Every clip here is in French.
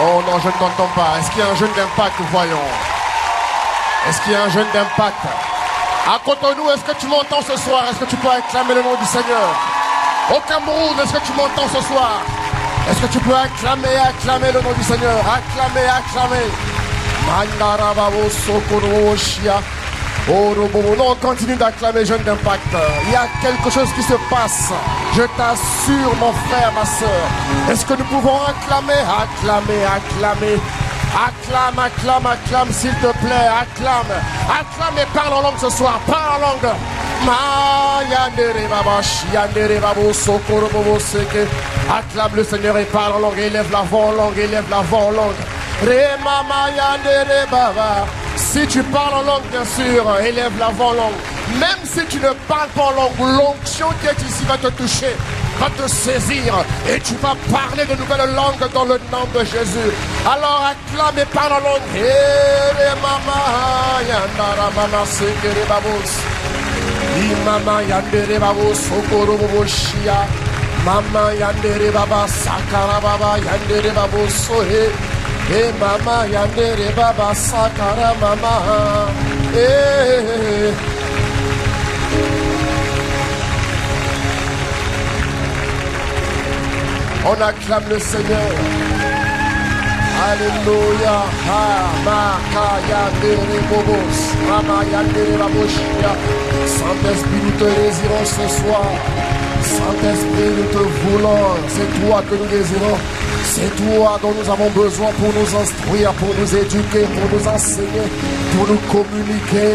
Oh non, je ne t'entends pas. Est-ce qu'il y a un jeûne d'impact, voyons? Est-ce qu'il y a un jeûne d'impact? À côté de nous, est-ce que tu m'entends ce soir? Est-ce que tu peux acclamer le nom du Seigneur? Au Cameroun, est-ce que tu m'entends ce soir? Est-ce que tu peux acclamer le nom du Seigneur? Acclamer. Non, on continue d'acclamer, jeune d'impact. Il y a quelque chose qui se passe. Je t'assure, mon frère, ma soeur. Est-ce que nous pouvons acclamer? Acclame, s'il te plaît. Acclame et parle en langue ce soir. Parle en langue. Acclame le Seigneur et parle en langue. Élève la voix en langue. Si tu parles en langue, bien sûr, élève la voix en langue. Même si tu ne parles pas en langue, l'onction qui est ici va te toucher, va te saisir, et tu vas parler de nouvelles langues dans le nom de Jésus. Alors acclame et parle en langue. Mama yandere baba sakara baba yandere babo sohe. Mama yandere baba sakara mama. On acclame le Seigneur. Alléluia. Mama yandere bobos. Mama yandere baboshia. Saint-Esprit, nous te désirons ce soir. Saint-Esprit, nous te voulons, c'est toi que nous désirons, c'est toi dont nous avons besoin pour nous instruire, pour nous éduquer, pour nous enseigner, pour nous communiquer,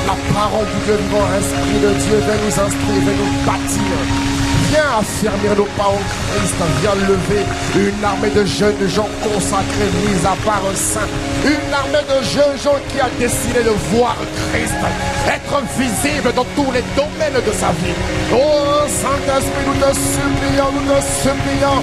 la parole du Dieu vivant, Esprit de Dieu, viens nous instruire, viens nous bâtir. Viens affermir nos pas en Christ, viens lever une armée de jeunes gens consacrés, mis à part un saint. Une armée de jeunes gens qui a décidé de voir Christ être visible dans tous les domaines de sa vie. Oh Saint-Esprit, nous te supplions.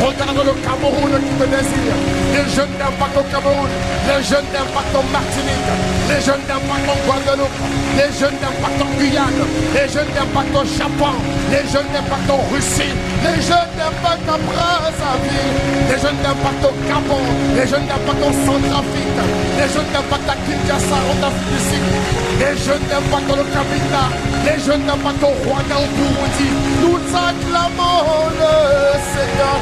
Regarde le Cameroun qui te désire. Les jeunes d'impact au Cameroun, les jeunes d'impact en Martinique, les jeunes d'impact en Guadeloupe, les jeunes d'impact en Guyane, les jeunes d'impact au Japon, les jeunes d'impact en Russie, les jeunes d'impact à Brazzaville, les jeunes d'impact au Gabon, les jeunes d'impact en Centrafrique, les jeunes d'impact à Kinshasa, en Afrique du Sud, les jeunes d'impact dans le Kabila, les jeunes d'impact au Rwanda, au Burundi. Nous acclamons le Seigneur.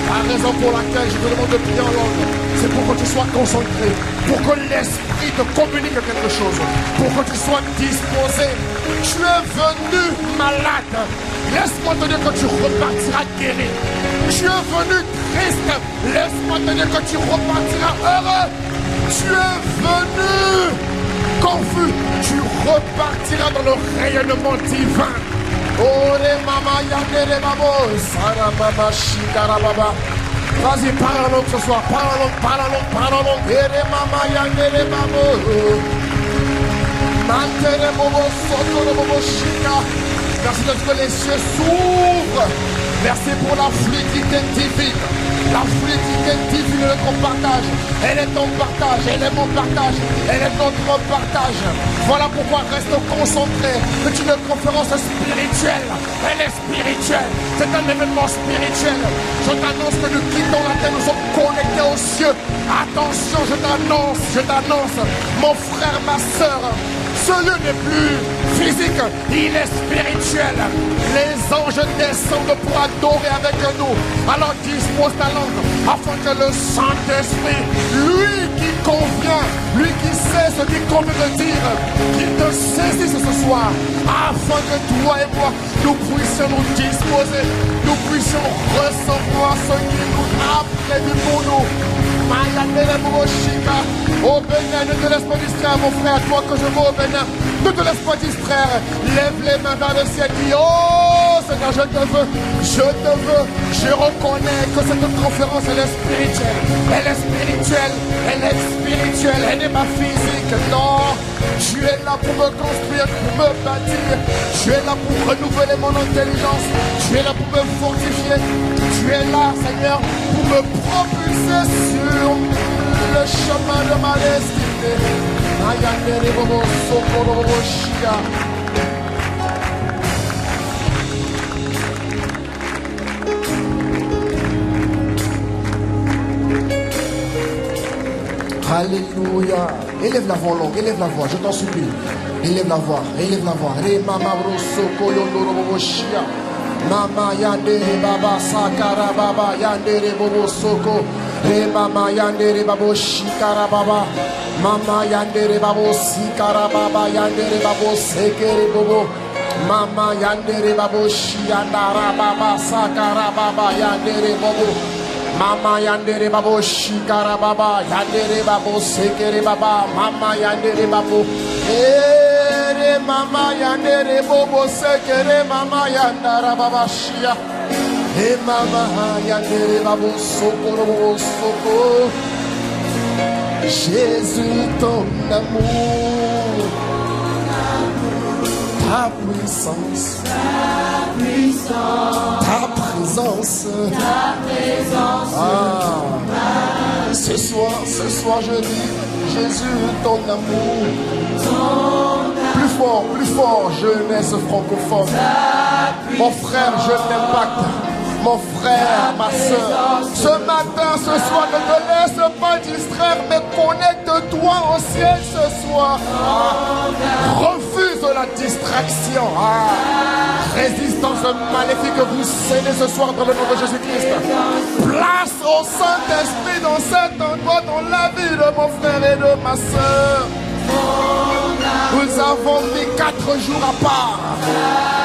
La raison pour laquelle je te demande de prier en langue, c'est pour que tu sois concentré, pour que l'Esprit te communique quelque chose, pour que tu sois disposé. Tu es venu malade, laisse-moi te dire que tu repartiras guéri. Tu es venu triste, laisse-moi te dire que tu repartiras heureux. Tu es venu confus, tu repartiras dans le rayonnement divin. Ore mama yandere babo, sara mama shikara baba. Vas-y, parle en langue ce soir, parle en langue. Ere mama yandere babo. Mantere bobo, sotoro bobo shika. Merci de ce que les cieux s'ouvrent. Merci pour la fluidité divine. La fluidité divine de notre partage. Elle est ton partage, elle est mon partage, elle est notre partage. Voilà pourquoi reste concentré. C'est une conférence spirituelle. Elle est spirituelle. C'est un événement spirituel. Je t'annonce que nous quittons la terre, nous sommes connectés aux cieux. Attention, je t'annonce, mon frère, ma soeur. Ce lieu n'est plus physique, il est spirituel. Les anges descendent pour adorer avec nous. Alors dispose ta langue afin que le Saint-Esprit, lui qui convient, lui qui sait ce qu'il convient de dire, qu'il te saisisse ce soir, afin que toi et moi, nous puissions nous disposer, nous puissions recevoir ce qui nous a prévu pour nous. Au Bénin, ne te laisse pas distraire, mon frère, toi que je vais au Bénin. Ne te laisse pas distraire. Lève les mains vers le ciel. Dis, oh Seigneur, je te veux. Je reconnais que cette conférence, elle est spirituelle. Elle n'est pas physique. Non, tu es là pour me construire, pour me bâtir. Tu es là pour renouveler mon intelligence. Tu es là pour me fortifier. Tu es là, Seigneur, pour me propulser sur le chemin de ma destinée. Alléluia. Élève la voix longue, élève la voix, je t'en supplie. Élève la voix, élève la voix. Re mama brosoko yondoro boboshia. Mama yandere baba sakara baba yandere bobo soko. Re mama yandere babo shikara baba. Mama yandere babo sikara baba yandere babo sekere bobo. Mama yandere babo shiandara baba sakara baba yandere bobo. Mama yandere babo shikara baba yandere babo sekere baba. Mama yandere babo. Mama yandere bobo sekere mama yandara baba shia. Mama yandere babo soko soko. Jésus ton amour, ta puissance, ta présence. Ce soir je dis Jésus ton amour. Plus fort, jeunesse francophone. Mon frère, je t'impacte. Mon frère, ma soeur. Ce matin, ce soir, ne te laisse pas distraire, mais connecte-toi au ciel ce soir. Refuse la distraction. Résistance maléfique, vous scellez ce soir dans le nom de Jésus-Christ. Place au Saint-Esprit dans cet endroit, dans la vie de mon frère et de ma soeur. Nous avons mis 4 jours à part,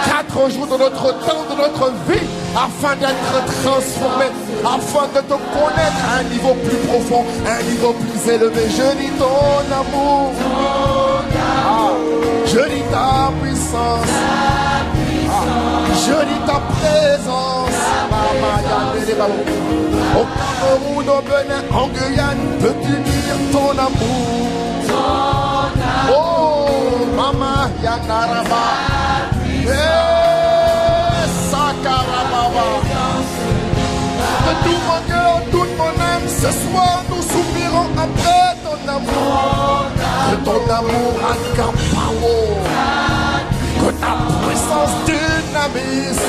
4 jours de notre temps, de notre vie, afin d'être transformés, afin de te connaître à un niveau plus profond, à un niveau plus élevé. Je dis ton amour, je dis ta puissance, je dis ta présence. Au Cameroun, au Bénin, en Guyane, peux-tu dire ton amour? Oh, Mama Yanaraba, Sakarababa. De tout mon cœur, toute mon âme, ce soir nous soupirons après ton amour. Que ton amour accapare, que ta puissance dynamise.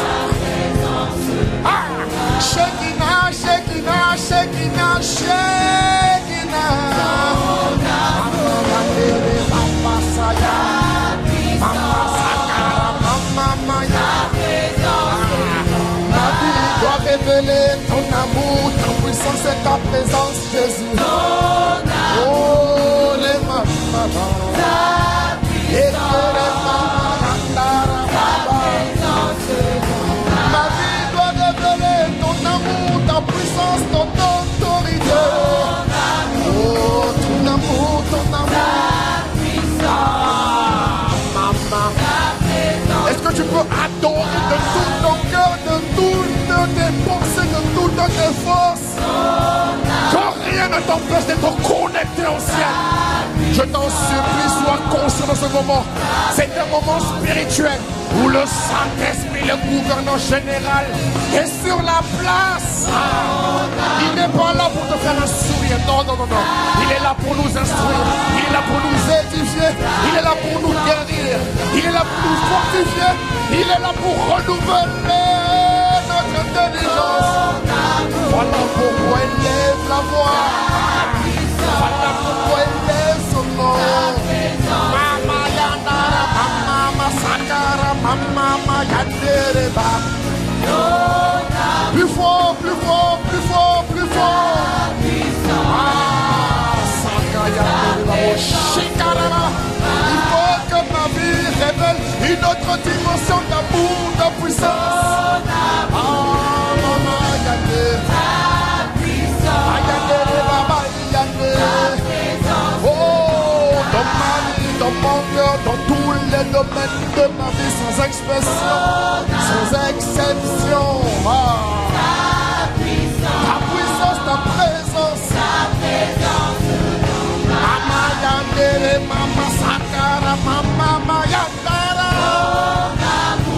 Shekina, Shekina, Shekina, Shekina. Ma vie doit révéler ton amour, ta puissance et ta présence, Jésus. Oh, les mamans, et les mamans, ma vie doit révéler ton amour, ta puissance, ton autorité. Oh, ton amour, ton amour. Est-ce que tu peux adorer de tout ton cœur, de toutes tes pensées, de toutes tes forces? Que rien ne t'empêche d'être connecté au ciel. Je t'en supplie, sois conscient de ce moment. C'est un moment spirituel où le Saint-Esprit, le gouverneur général, est sur la place. Il n'est pas là pour te faire un sourire. Non, non, non, non. Il est là pour nous instruire. Il est là pour nous édifier. Il est là pour nous guérir. Il est là pour nous fortifier. Il est là pour renouveler notre intelligence. Voilà pourquoi il lève la voix. Voilà pourquoi il lève son nom. Mama Yandara, Mama Sakara, Mama Yandereba. Plus fort, plus fort, plus fort, plus fort. Sakaya, Shikarama. Il faut que ma vie révèle une autre dimension d'amour, de puissance. Mama Yandera. Oh, dans ma vie, dans mon cœur, dans tous les domaines de ma vie, sans expression, sans exception. Ta puissance, ta présence. Mama Yandere, Mama Sakara, Mama Yandara.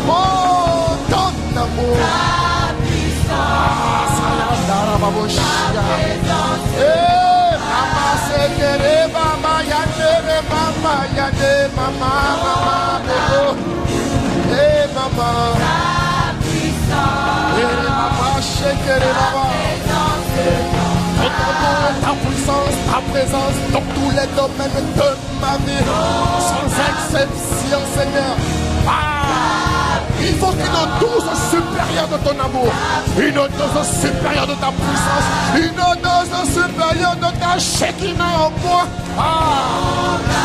Oh, ton amour. Sayandara Baboshia. Mama Sekere, Mama Yandere, Mama Yandere, Mama, Mama, hey Mama. Hey Mama Sekere, Mama. Ta puissance, ta présence dans tous les domaines de ma vie, sans exception, Seigneur. Il faut qu'une dose supérieure de ton amour, une dose supérieure de ta puissance, une dose supérieure de ta Shekinah en moi.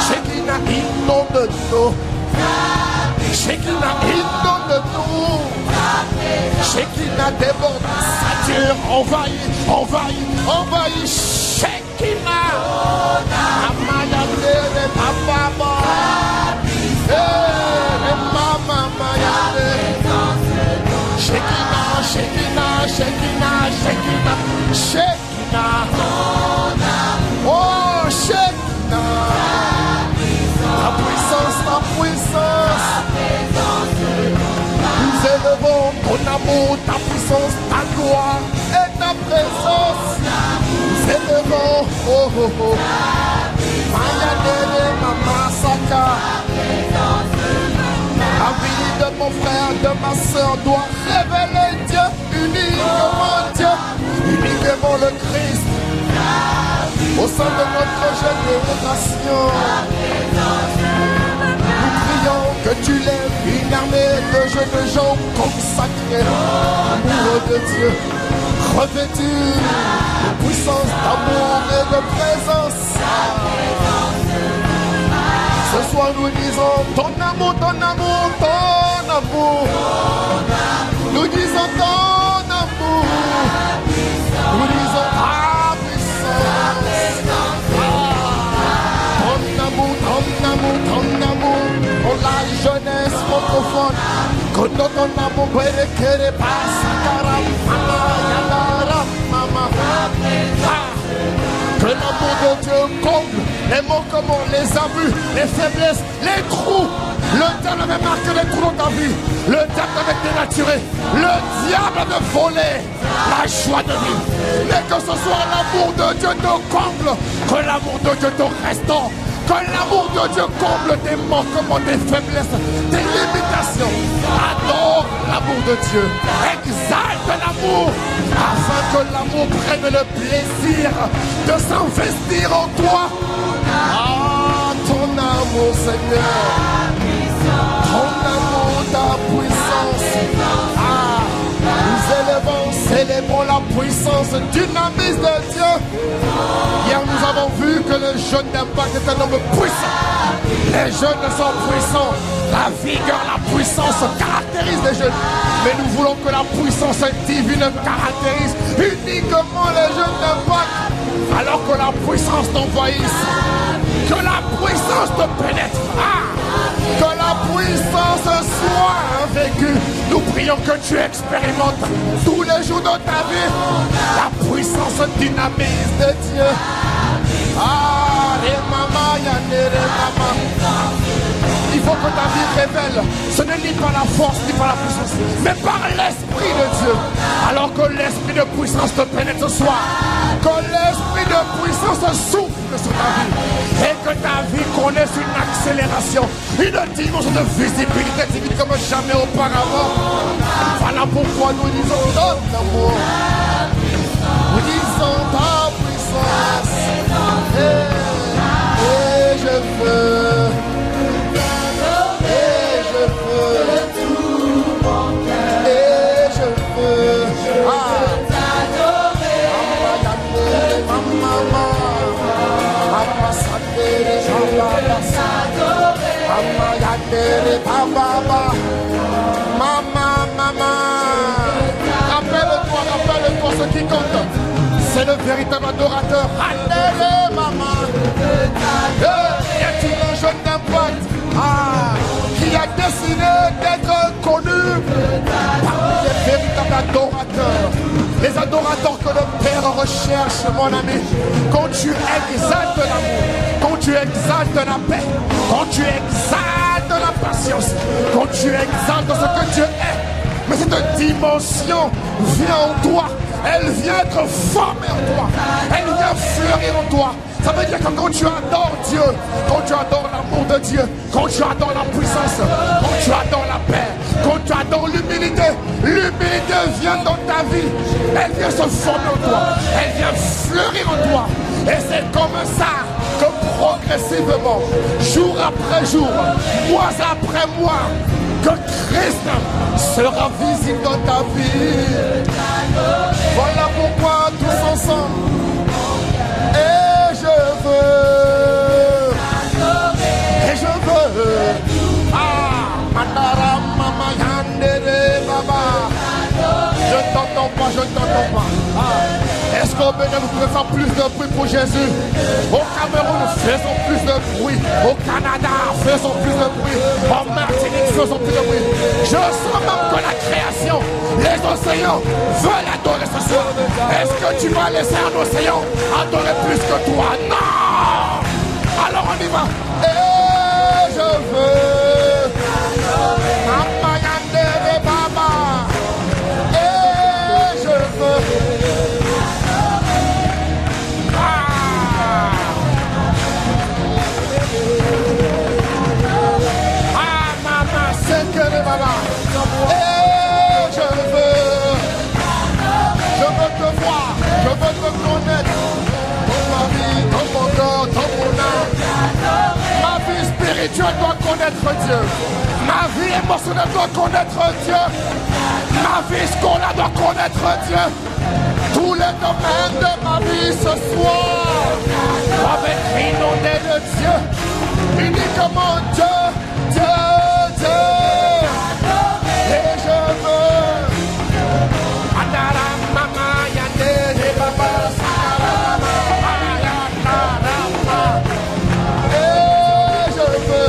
Shekinah inonde-nous. Shekinah inonde-nous. Shekinah déborde, sature, envahit. Shekinah. Amayandere papa. Shekinah. Oh, Shekinah. Ta puissance. Nous élevons ton amour, ta puissance, ta gloire et ta présence. Nous élevons, Mayadele Mama Saka. La vie de mon frère, de ma soeur doit révéler Dieu, uniquement Dieu, uniquement le Christ, au sein de notre génération. Nous prions que tu lèves une armée de jeunes gens consacrés, amoureux de Dieu, revêtus de puissance, d'amour et de présence. Ce soir nous disons ton amour. Nous disons ton amour. Nous disons ta puissance. Ton amour. Pour la jeunesse francophone. Que ton amour que l'amour de Dieu comble les mots comme on les a vus, les faiblesses, les trous. Le diable avait marqué les trous dans ta vie. Le diable avait dénaturé. Le diable avait volé la joie de vie. Mais que ce soit l'amour de Dieu te comble, que l'amour de Dieu te restaure, que l'amour de Dieu comble tes manquements, tes faiblesses, tes limitations. Adore l'amour de Dieu. Exalte l'amour afin que l'amour prenne le plaisir de s'investir en toi. Ton amour, Seigneur. Ton amour, ta puissance. Nous élevons, célébrons la puissance dynamique de Dieu. Hier, nous avons vu que le jeune d'Impact est un homme puissant. Les jeunes sont puissants. La vigueur, la puissance caractérise les jeunes. Mais nous voulons que la puissance divine caractérise uniquement les jeunes d'Impact. Alors que la puissance t'envahisse. Que la puissance te pénètre. Que la puissance soit vécue. Nous prions que tu expérimentes tous les jours de ta vie la puissance dynamique de Dieu. Il faut que ta vie révèle. Ce n'est ni par la force ni par la puissance, mais par l'Esprit de Dieu. Alors que l'Esprit de puissance te pénètre ce soir. Que l'Esprit de puissance souffle sur ta vie. Et que ta vie connaisse une accélération. Une dimension de visibilité divine comme jamais auparavant. Voilà pourquoi nous disons ton amour. Nous disons ta puissance. Et je veux. Rappelle-toi ce qui compte. C'est le véritable adorateur. Alléluia, maman. Y a-t-il un jeune d'Impact qui a décidé d'être connu parmi les véritables adorateurs? Les adorateurs que le Père recherche, mon ami. Quand tu exaltes l'amour, quand tu exaltes la paix, quand tu exaltes la patience, quand tu exaltes ce que Dieu est. Mais cette dimension vient en toi. Elle vient être formée en toi. Elle vient fleurir en toi. Ça veut dire que quand tu adores Dieu, quand tu adores l'amour de Dieu, quand tu adores la puissance, quand tu adores la paix, quand tu adores l'humilité, l'humilité vient dans ta vie. Elle vient se former en toi. Elle vient fleurir en toi. Et c'est comme ça que progressivement, jour après jour, mois après mois, que Christ sera visible dans ta vie. Voilà pourquoi tous ensemble, et je veux, Mandara Mama Yandere Baba. Je ne t'entends pas, je ne t'entends pas. Est-ce qu'au Bénin vous pouvez faire plus de bruit pour Jésus? Au Cameroun, faisons plus de bruit. Au Canada, faisons plus de bruit. En Martinique, faisons plus de bruit. Je sens même que la création, les océans veulent adorer ce soir. Est-ce que tu vas laisser un océan adorer plus que toi? Non! Alors on y va. Et je veux Mama Yandere Baba. Et je veux Mama Sekere Baba. Et je veux te voir, je veux te connaître. Dans ma vie, dans mon corps, dans mon âme. Ma vie spirituelle doit connaître Dieu. Ma vie émotionnelle doit connaître Dieu. Ma vie scolaire doit connaître Dieu. Tous les domaines de ma vie ce soir doivent être inondés de Dieu. Uniquement Dieu, Dieu, Dieu. Et je veux Andara Mama Yandere Baba. Et je veux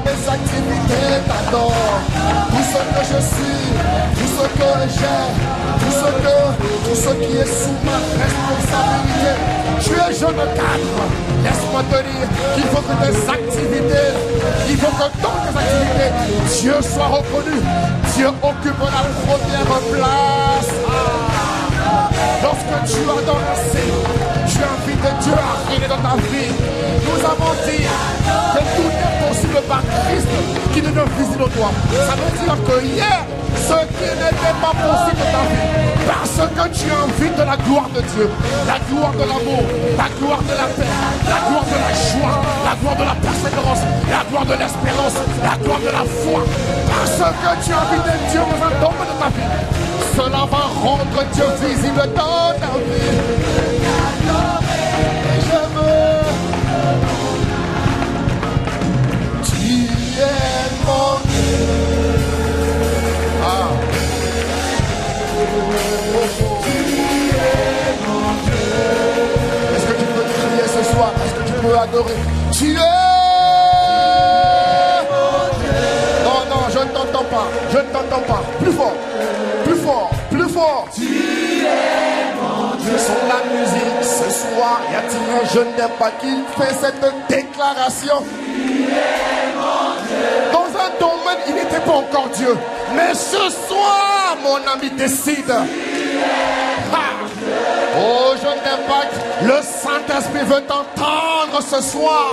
mes activités t'adorent. Tout ce que je suis, tout ce que j'ai, tout ce qui est sous ma responsabilité. Tu es jeune cadre. Laisse-moi te dire qu'il faut que tes activités, il faut que dans tes activités, Dieu soit reconnu. Dieu occupe la première place. Lorsque tu adores assez, tu invites Dieu à régner dans ta vie. Nous avons dit que tout est possible par Christ qui nous visite en toi. Ça veut dire que hier, ce qui n'était pas possible dans ta vie, parce que tu invites la gloire de Dieu, la gloire de l'amour, la gloire de la paix, la gloire de la joie, la gloire de la persévérance, la gloire de l'espérance, la gloire de la foi. Parce que tu invites Dieu dans un domaine de ta vie, cela va rendre Dieu visible dans ta vie. Et je veux, tu es mon Dieu. Tu es mon Dieu. Est-ce que tu peux crier ce soir? Est-ce que tu peux adorer? Tu es mon Dieu. Non, non, je ne t'entends pas. Je ne t'entends pas. Plus fort. Plus fort. Plus fort. Tu es mon Dieu. Sur la musique ce soir, y a-t-il un jeune n'aime pas qu'il fait cette déclaration? Tu es mon Dieu. Dans un domaine, il n'était pas encore Dieu. Mais ce soir, mon ami, décide. Oh, je n'aime pas. Le Saint-Esprit veut t'entendre ce soir.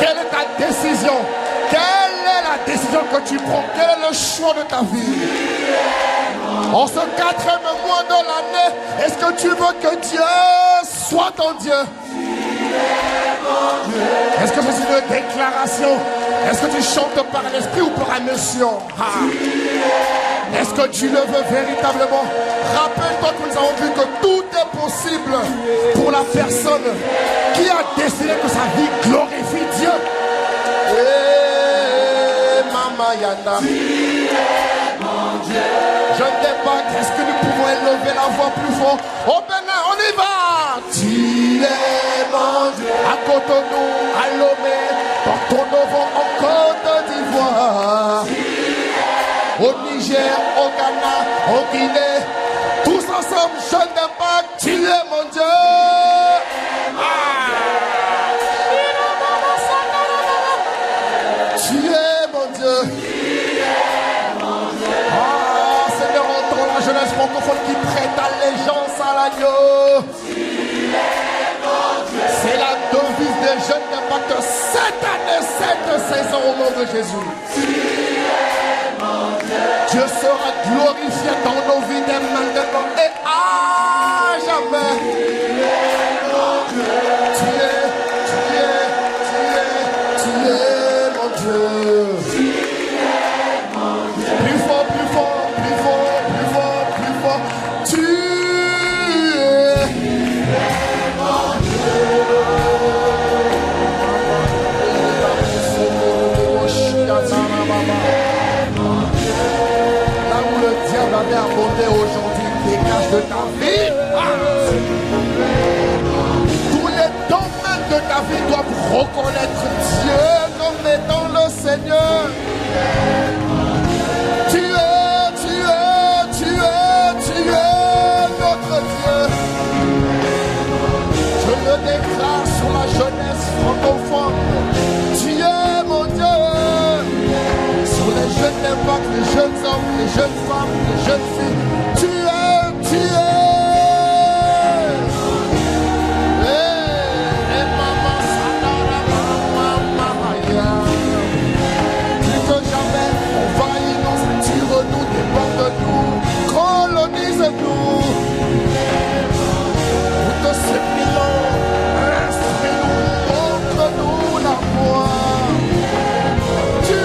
Quelle est ta décision? Quelle est la décision que tu prends? Quel est le choix de ta vie? En ce 4e mois de l'année, est-ce que tu veux que Dieu soit ton Dieu? Est-ce que c'est une déclaration? Est-ce que tu chantes par l'esprit ou par émotion? Est-ce que tu le veux véritablement? Rappelle-toi que nous avons vu que tout est possible pour la personne qui a décidé que sa vie glorifie Dieu. Et Mama Yana, je ne sais pas, est-ce que nous pouvons élever la voix plus fort? Au Bénin, on y va! Tu es mon Dieu. À Cotonou, à Lomé, Porto-Novo, en Côte d'Ivoire. Au Niger, au Ghana, au Guinée, tous ensemble, je n'aime pas Jésus. Dieu sera glorifié dans nos vies dès maintenant et à jamais. Tu es mon Dieu. Plus fort, plus fort, plus fort, plus fort, plus fort. Tu es mon Dieu. Là où le diable avait abondé aujourd'hui, dégage de ta vie. Tous les domaines de ta vie doivent reconnaître Dieu comme étant le Seigneur. Tu es notre Dieu. Je le déclare sur la jeunesse francophone. Tu es mon Dieu. Sur les jeunes impacts, les jeunes hommes, les jeunes femmes, les jeunes filles. Tu es. Plus que jamais, envahis-nous, tire-nous, déborde-nous, colonise-nous. Pour que ces milons, instruis-nous, montre-nous la voie. Tu es.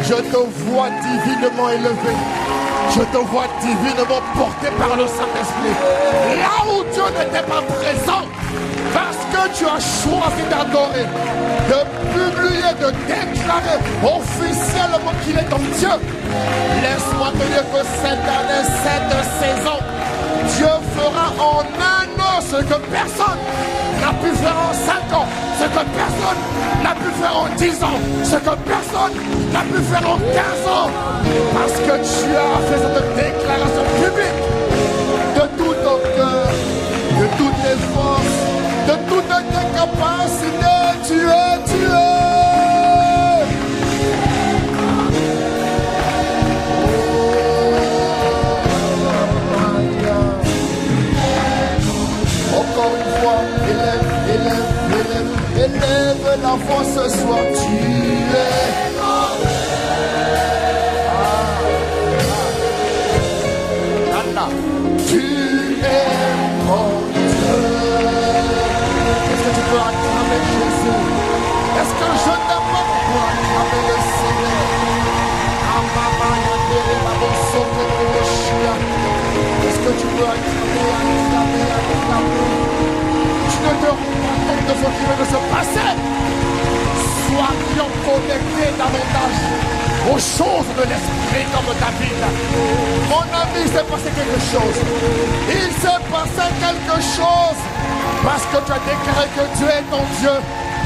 Je te vois divinement élevé. Je te vois divinement porté par le Saint-Esprit. Là où Dieu n'était pas présent, parce que tu as choisi d'adorer, de publier, de déclarer officiellement qu'il est ton Dieu. Laisse-moi te dire que cette année, cette saison, Dieu fera en un an ce que personne n'a pu faire en 5 ans, ce que personne n'a pu faire en 10 ans, ce que personne n'a pu faire en 15 ans. Parce que tu as fait cette déclaration publique de tout ton cœur, de toutes tes forces, de toutes tes capacités. Tu es. Encore une fois, élève la voix ce soir. Tu es. Tu es mon Dieu. Est-ce que tu peux acclamer Jésus? Est-ce que je t'aime pas pour acclamer le Seigneur? Est-ce que tu peux acclamer? Tu ne te rends pas compte de ce qui vient de se passer? Soyons connectés davantage aux choses de l'esprit comme David. Mon ami, il s'est passé quelque chose. Il s'est passé quelque chose parce que tu as déclaré que Dieu est ton Dieu.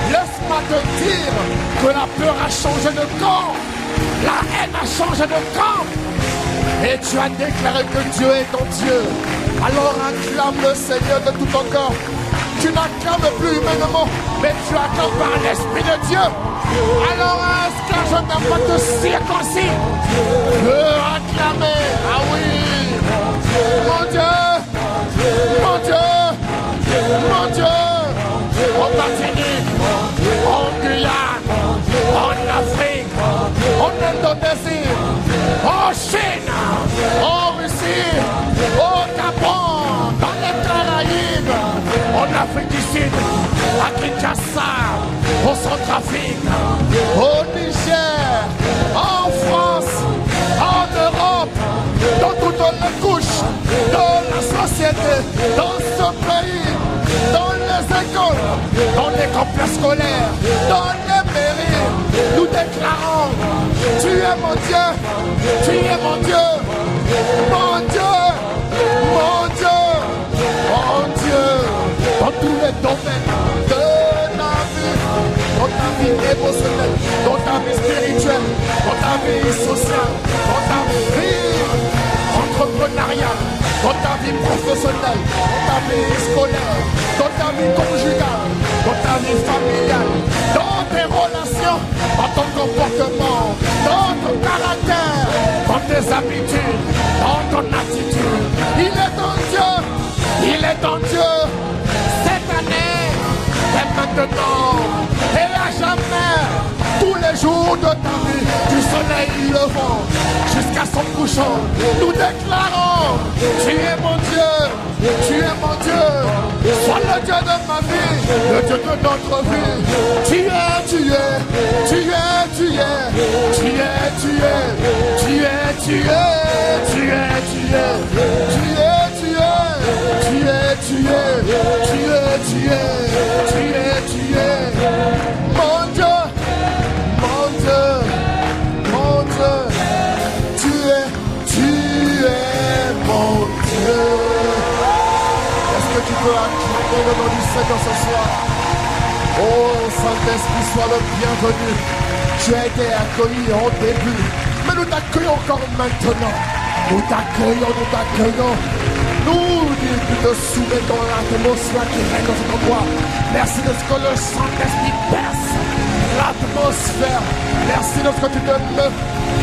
Laisse-moi te dire que la peur a changé de camp. La haine a changé de camp. Et tu as déclaré que Dieu est ton Dieu. Alors acclame le Seigneur de tout ton corps. Tu n'acclames plus humainement, mais tu acclames par l'Esprit de Dieu. Alors est-ce que je n'ai pas de circoncis de acclamer? Ah oui, mon Dieu, mon Dieu, mon Dieu. En Martinique, en Guyane, en Afrique, en Indonésie, en Chine, en Russie, au Gabon, dans les Caraïbes, en Afrique du Sud, à Kinshasa, au Centrafrique, au Niger, en France, en Europe, dans toutes les couches de la société, dans ce pays, dans les écoles, dans les complexes scolaires, dans les mairies, nous déclarons, tu es mon Dieu, tu es mon Dieu, mon Dieu, mon Dieu, mon Dieu, dans tous les domaines de la vie, dans ta vie sociale, dans ta vie entrepreneuriale, dans ta vie professionnelle, dans ta vie scolaire, dans ta vie conjugale, dans ta vie familiale, dans tes relations, dans ton comportement, dans ton caractère, dans tes habitudes, dans ton attitude. Il est ton Dieu, il est ton Dieu, cette année, et maintenant, et à jamais, tous les jours de ta vie, du soleil levant jusqu'à son couchant, nous déclarons, tu es mon Dieu, tu es mon Dieu, sois le Dieu de ma vie, le Dieu de notre vie. Tu es, tu es, tu es, tu es, tu es, tu es, tu es, tu es, tu es, tu es, tu es, tu es, tu es, tu es, tu es, tu es, tu es, tu es, mon Dieu, mon Dieu, mon Dieu, tu es mon Dieu. Est-ce que tu peux acclamer le nom du Seigneur ce soir? Oh Saint-Esprit, sois le bienvenu. Tu as été accueilli au début, mais nous t'accueillons encore maintenant. Nous t'accueillons, nous t'accueillons. Nous te soumettons l'atmosphère qui règne dans cet endroit. Merci de ce que le Saint-Esprit perce l'atmosphère. Merci de ce que tu te lèves.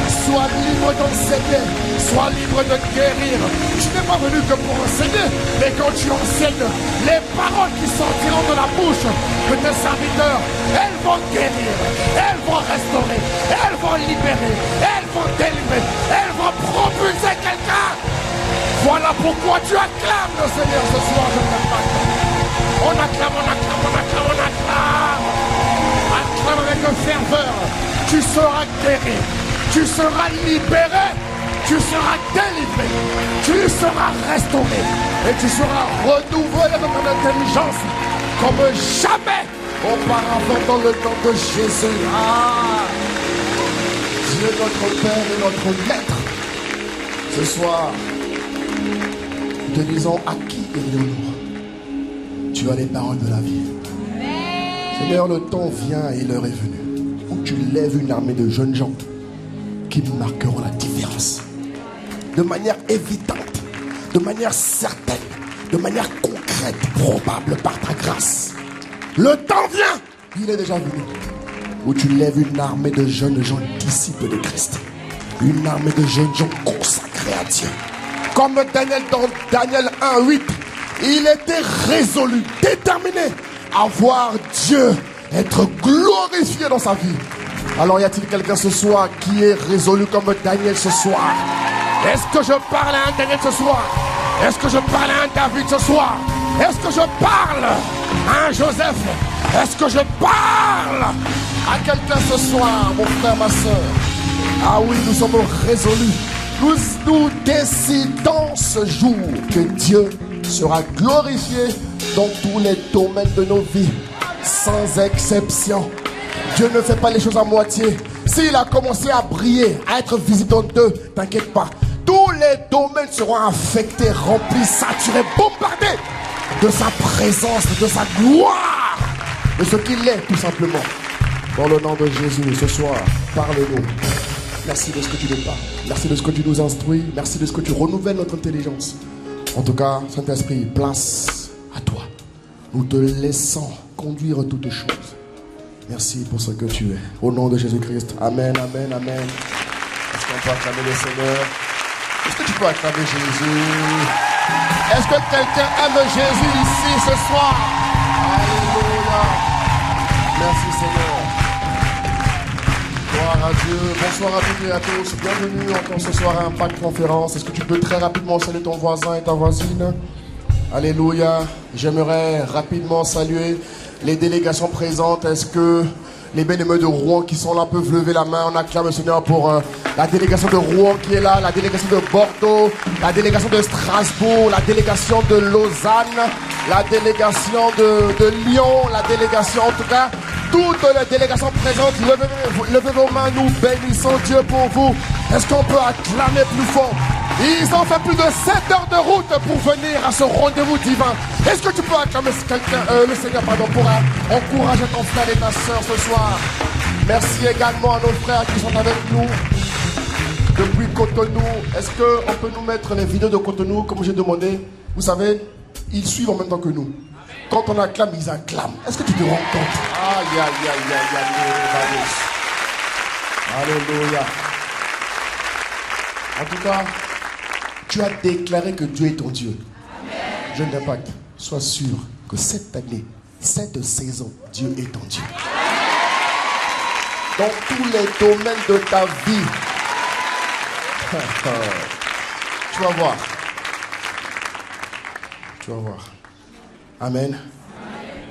Sois libre d'enseigner, sois libre de guérir. Tu n'es pas venu que pour enseigner, mais quand tu enseignes, les paroles qui sortiront de la bouche de tes serviteurs, elles vont guérir, elles vont restaurer, elles vont libérer, elles vont délivrer, elles vont propulser quelqu'un. Voilà pourquoi tu acclames le Seigneur ce soir. On acclame, on acclame, on acclame, on acclame. Acclame avec ferveur. Tu seras guéri, tu seras libéré, tu seras délivré, tu seras restauré et tu seras renouvelé dans ton intelligence comme jamais auparavant dans le nom de Jésus. Ah, Dieu notre Père et notre Maître, ce soir, nous te disons à qui irions-nous? Tu as les paroles de la vie. Seigneur, le temps vient et l'heure est venue où tu lèves une armée de jeunes gens qui marqueront la différence. De manière évidente, de manière certaine, de manière concrète, probable par ta grâce. Le temps vient, il est déjà venu, où tu lèves une armée de jeunes gens disciples de Christ. Une armée de jeunes gens consacrés à Dieu. Comme Daniel dans Daniel 1:8, il était résolu, déterminé à voir Dieu être glorifié dans sa vie. Alors y a-t-il quelqu'un ce soir qui est résolu comme Daniel ce soir? Est-ce que je parle à un Daniel ce soir? Est-ce que je parle à un David ce soir? Est-ce que je parle à un Joseph? Est-ce que je parle à quelqu'un ce soir, mon frère, ma soeur? Ah oui, nous sommes résolus. Nous décidons ce jour que Dieu sera glorifié dans tous les domaines de nos vies, sans exception. Dieu ne fait pas les choses à moitié. S'il a commencé à briller, à être visible dans deux, t'inquiète pas. Tous les domaines seront affectés, remplis, saturés, bombardés de sa présence, de sa gloire, de ce qu'il est tout simplement. Dans le nom de Jésus, ce soir, parle-nous. Merci de ce que tu nous parles. Merci de ce que tu nous instruis. Merci de ce que tu renouvelles notre intelligence. En tout cas, Saint-Esprit, place à toi. Nous te laissons conduire toutes choses. Merci pour ce que tu es. Au nom de Jésus-Christ. Amen, amen, amen. Est-ce qu'on peut acclamer le Seigneur? Est-ce que tu peux acclamer Jésus? Est-ce que quelqu'un aime Jésus ici ce soir? Alléluia. Merci Seigneur. Gloire à Dieu. Bonsoir à toutes et à tous. Bienvenue encore ce soir à Impact Conférence. Est-ce que tu peux très rapidement saluer ton voisin et ta voisine? Alléluia. J'aimerais rapidement saluer les délégations présentes. Est-ce que les bien-aimés de Rouen qui sont là peuvent lever la main? On acclame le Seigneur pour la délégation de Rouen qui est là, la délégation de Bordeaux, la délégation de Strasbourg, la délégation de Lausanne, la délégation de Lyon, la délégation, en tout cas, toutes les délégations présentes. Levez vos mains, nous bénissons Dieu pour vous. Est-ce qu'on peut acclamer plus fort? Ils ont fait plus de 7 heures de route pour venir à ce rendez-vous divin. Est-ce que tu peux acclamer le Seigneur pour encourager ton frère et ta soeur ce soir? Merci également à nos frères qui sont avec nous. depuis Cotonou. Est-ce qu'on peut nous mettre les vidéos de Cotonou comme j'ai demandé? Vous savez, ils suivent en même temps que nous. Quand on acclame, ils acclament. Est-ce que tu te rends compte? Aïe, aïe, aïe, aïe, aïe, alléluia. En tout cas, tu as déclaré que Dieu est ton Dieu. Jeune d'Impact, sois sûr que cette année, cette saison, Dieu est ton Dieu. Dans tous les domaines de ta vie. Tu vas voir. Tu vas voir. Amen.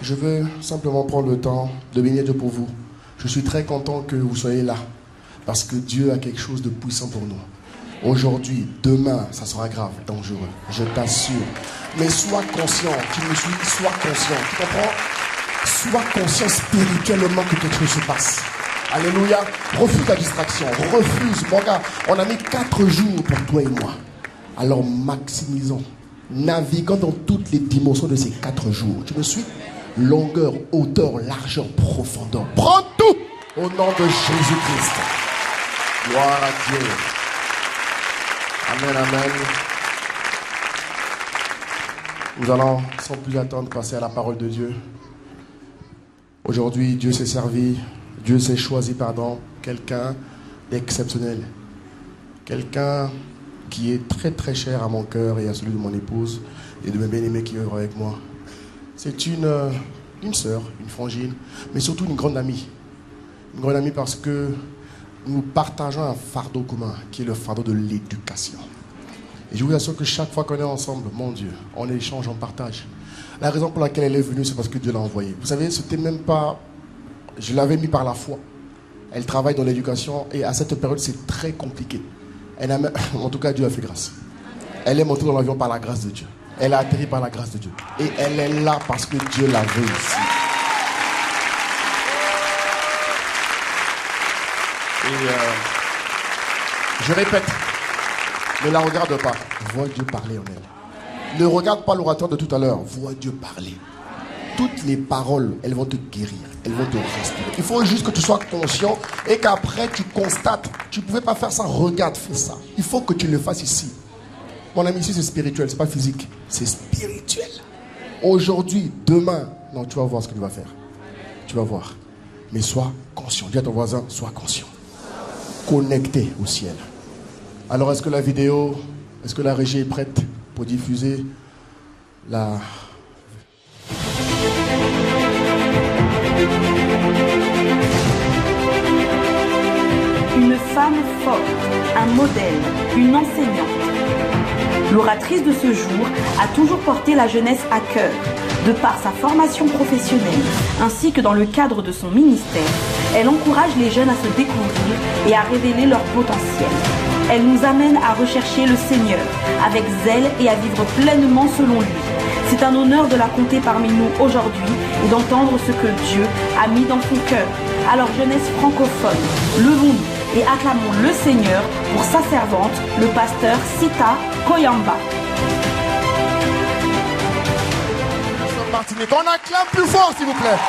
Je veux simplement prendre le temps de bénir Dieu pour vous. Je suis très content que vous soyez là. Parce que Dieu a quelque chose de puissant pour nous. Aujourd'hui, demain, ça sera grave, dangereux. Je t'assure. Mais sois conscient. Tu me suis, sois conscient. Tu comprends? Sois conscient spirituellement que quelque chose se passe. Alléluia. Refuse la distraction. Refuse. Mon gars, on a mis 4 jours pour toi et moi. Alors maximisons. Naviguons dans toutes les dimensions de ces 4 jours. Tu me suis? Longueur, hauteur, largeur, profondeur. Prends tout au nom de Jésus-Christ. Gloire à Dieu. Amen, amen. Nous allons, sans plus attendre, passer à la parole de Dieu. Aujourd'hui, Dieu s'est servi, Dieu s'est choisi, quelqu'un d'exceptionnel. Quelqu'un qui est très très cher à mon cœur et à celui de mon épouse et de mes bien-aimés qui œuvrent avec moi. C'est une sœur, une frangine, mais surtout une grande amie. Une grande amie parce que nous partageons un fardeau commun qui est le fardeau de l'éducation. Et je vous assure que chaque fois qu'on est ensemble, mon Dieu, on échange, on partage. La raison pour laquelle elle est venue, c'est parce que Dieu l'a envoyée. Vous savez, c'était même pas... Je l'avais mis par la foi. Elle travaille dans l'éducation et à cette période, c'est très compliqué. Elle a même... En tout cas, Dieu a fait grâce. Elle est montée dans l'avion par la grâce de Dieu. Elle a atterri par la grâce de Dieu. Et elle est là parce que Dieu l'a veut ici. Et je répète, ne la regarde pas. Vois Dieu parler en elle. Ne regarde pas l'orateur de tout à l'heure. Vois Dieu parler. Toutes les paroles, elles vont te guérir. Elles vont te respirer. Il faut juste que tu sois conscient et qu'après tu constates. Tu ne pouvais pas faire ça. Regarde, fais ça. Il faut que tu le fasses ici. Mon ami, ici c'est spirituel, c'est pas physique. C'est spirituel. Aujourd'hui, demain, non, tu vas voir ce que tu vas faire. Tu vas voir. Mais sois conscient. Dis à ton voisin, sois conscient. Connecté au ciel. Alors, est-ce que la vidéo, est-ce que la régie est prête pour diffuser la... Une femme forte, un modèle, une enseignante. L'oratrice de ce jour a toujours porté la jeunesse à cœur, de par sa formation professionnelle, ainsi que dans le cadre de son ministère. Elle encourage les jeunes à se découvrir et à révéler leur potentiel. Elle nous amène à rechercher le Seigneur avec zèle et à vivre pleinement selon lui. C'est un honneur de la compter parmi nous aujourd'hui et d'entendre ce que Dieu a mis dans son cœur. Alors jeunesse francophone, levons-nous et acclamons le Seigneur pour sa servante, le pasteur Sita Koyamba. On acclame plus fort s'il vous plaît.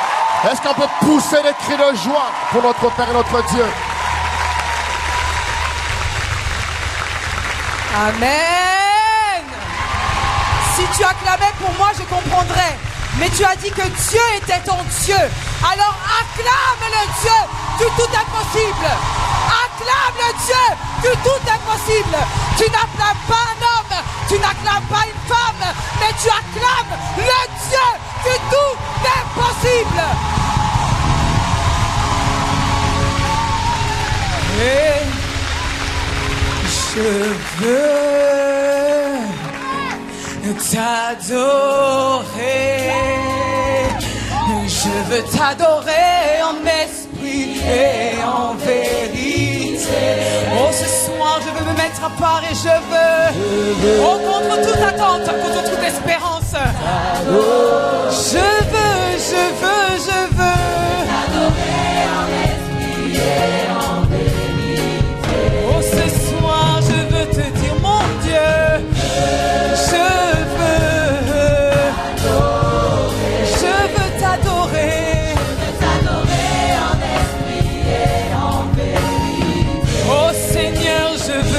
Est-ce qu'on peut pousser des cris de joie pour notre Père et notre Dieu? Amen. Si tu acclamais pour moi, je comprendrais. Mais tu as dit que Dieu était ton Dieu. Alors acclame le Dieu du tout impossible. Acclame le Dieu du tout impossible. Tu n'acclames pas un homme, tu n'acclames pas une femme, mais tu acclames le Dieu du tout impossible. Et je veux t'adorer. Je veux t'adorer en esprit et en vérité. Oh, ce soir, je veux me mettre à part et je veux, oh, contre toute attente, contre toute espérance. Je veux t'adorer en esprit et en vérité. Oh, ce soir, je veux te dire, mon Dieu, je veux t'adorer. Oh Seigneur, je veux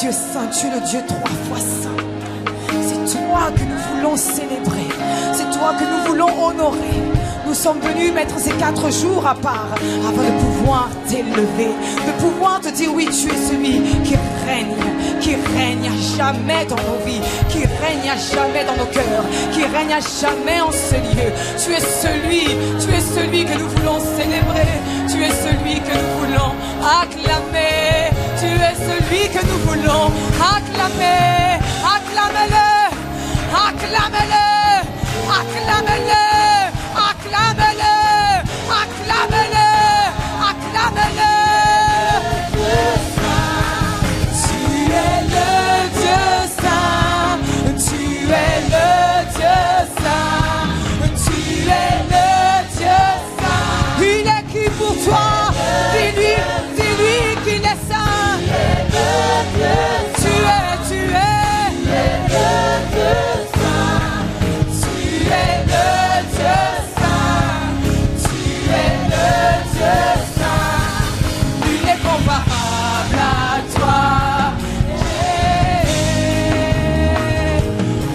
Dieu saint, tu es le Dieu 3 fois saint. C'est toi que nous voulons célébrer, c'est toi que nous voulons honorer. Nous sommes venus mettre ces 4 jours à part afin de pouvoir t'élever, de pouvoir te dire oui, tu es celui qui règne à jamais dans nos vies, qui règne à jamais dans nos cœurs, qui règne à jamais en ce lieu. Tu es celui que nous voulons célébrer, tu es celui que nous voulons acclamer, tu es celui que nous voulons acclamer. Acclame-le, acclame-le, acclame-le, acclame-le, acclame-le, acclame-le. Tu es le Dieu saint, tu es le Dieu saint, tu es le Dieu saint. Il est qui pour toi? Dis-lui qu'il est saint. Tu es le Dieu saint. Tu es le Dieu saint. Tu es le Dieu saint. Nul n'est comparable à toi.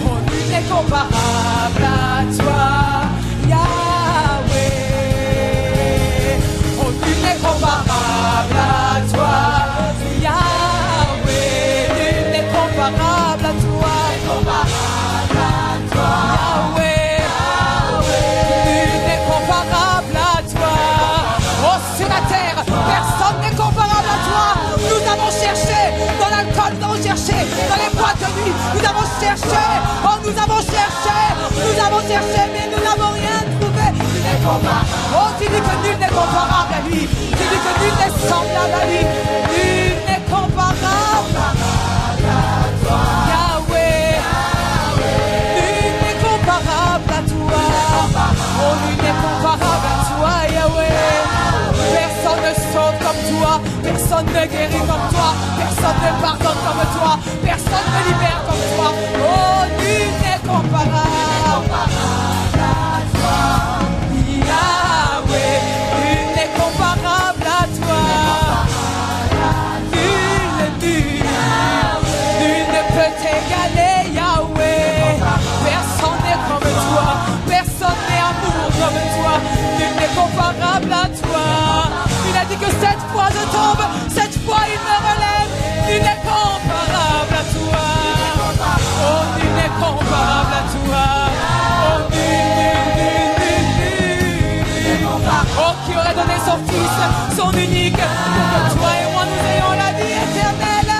Oh, nul n'est comparable à toi, Yahweh. Oh, nul n'est comparable à toi, Yahweh. Nul n'est comparable à toi, Yahweh. Nul n'est comparable à toi. Oh, sur la terre, personne n'est comparable à toi. Nous avons cherché dans l'alcool, nous avons cherché dans les boîtes de nuit, nous avons cherché, oh, nous avons cherché, mais nous n'avons rien trouvé. Nul n'est comparable. Oh, tu dis que nul n'est comparable à lui. Tu dis que nul n'est semblable à lui. Nul n'est comparable à toi, Yahweh. Nul n'est comparable à toi. Oh, nul n'est comparable à toi, Yahweh. Personne ne sauve comme toi, personne ne guérit comme toi, personne ne pardonne comme toi, personne ne libère comme toi. Oh, nul n'est comparable à toi, Yahweh. Nul n'est comparable à toi. Nul ne peut t'égaler, Yahweh. Personne n'est comme toi, personne n'est amour comme toi. Nul n'est comparable à toi. Il a dit que 7 fois je tombe, 7 fois il me relève. Nul n'est comparable à toi. Oh, nul n'est comparable à toi. Oh, oh, qui aurait donné son fils, son unique, pour que toi et moi nous ayons la vie éternelle.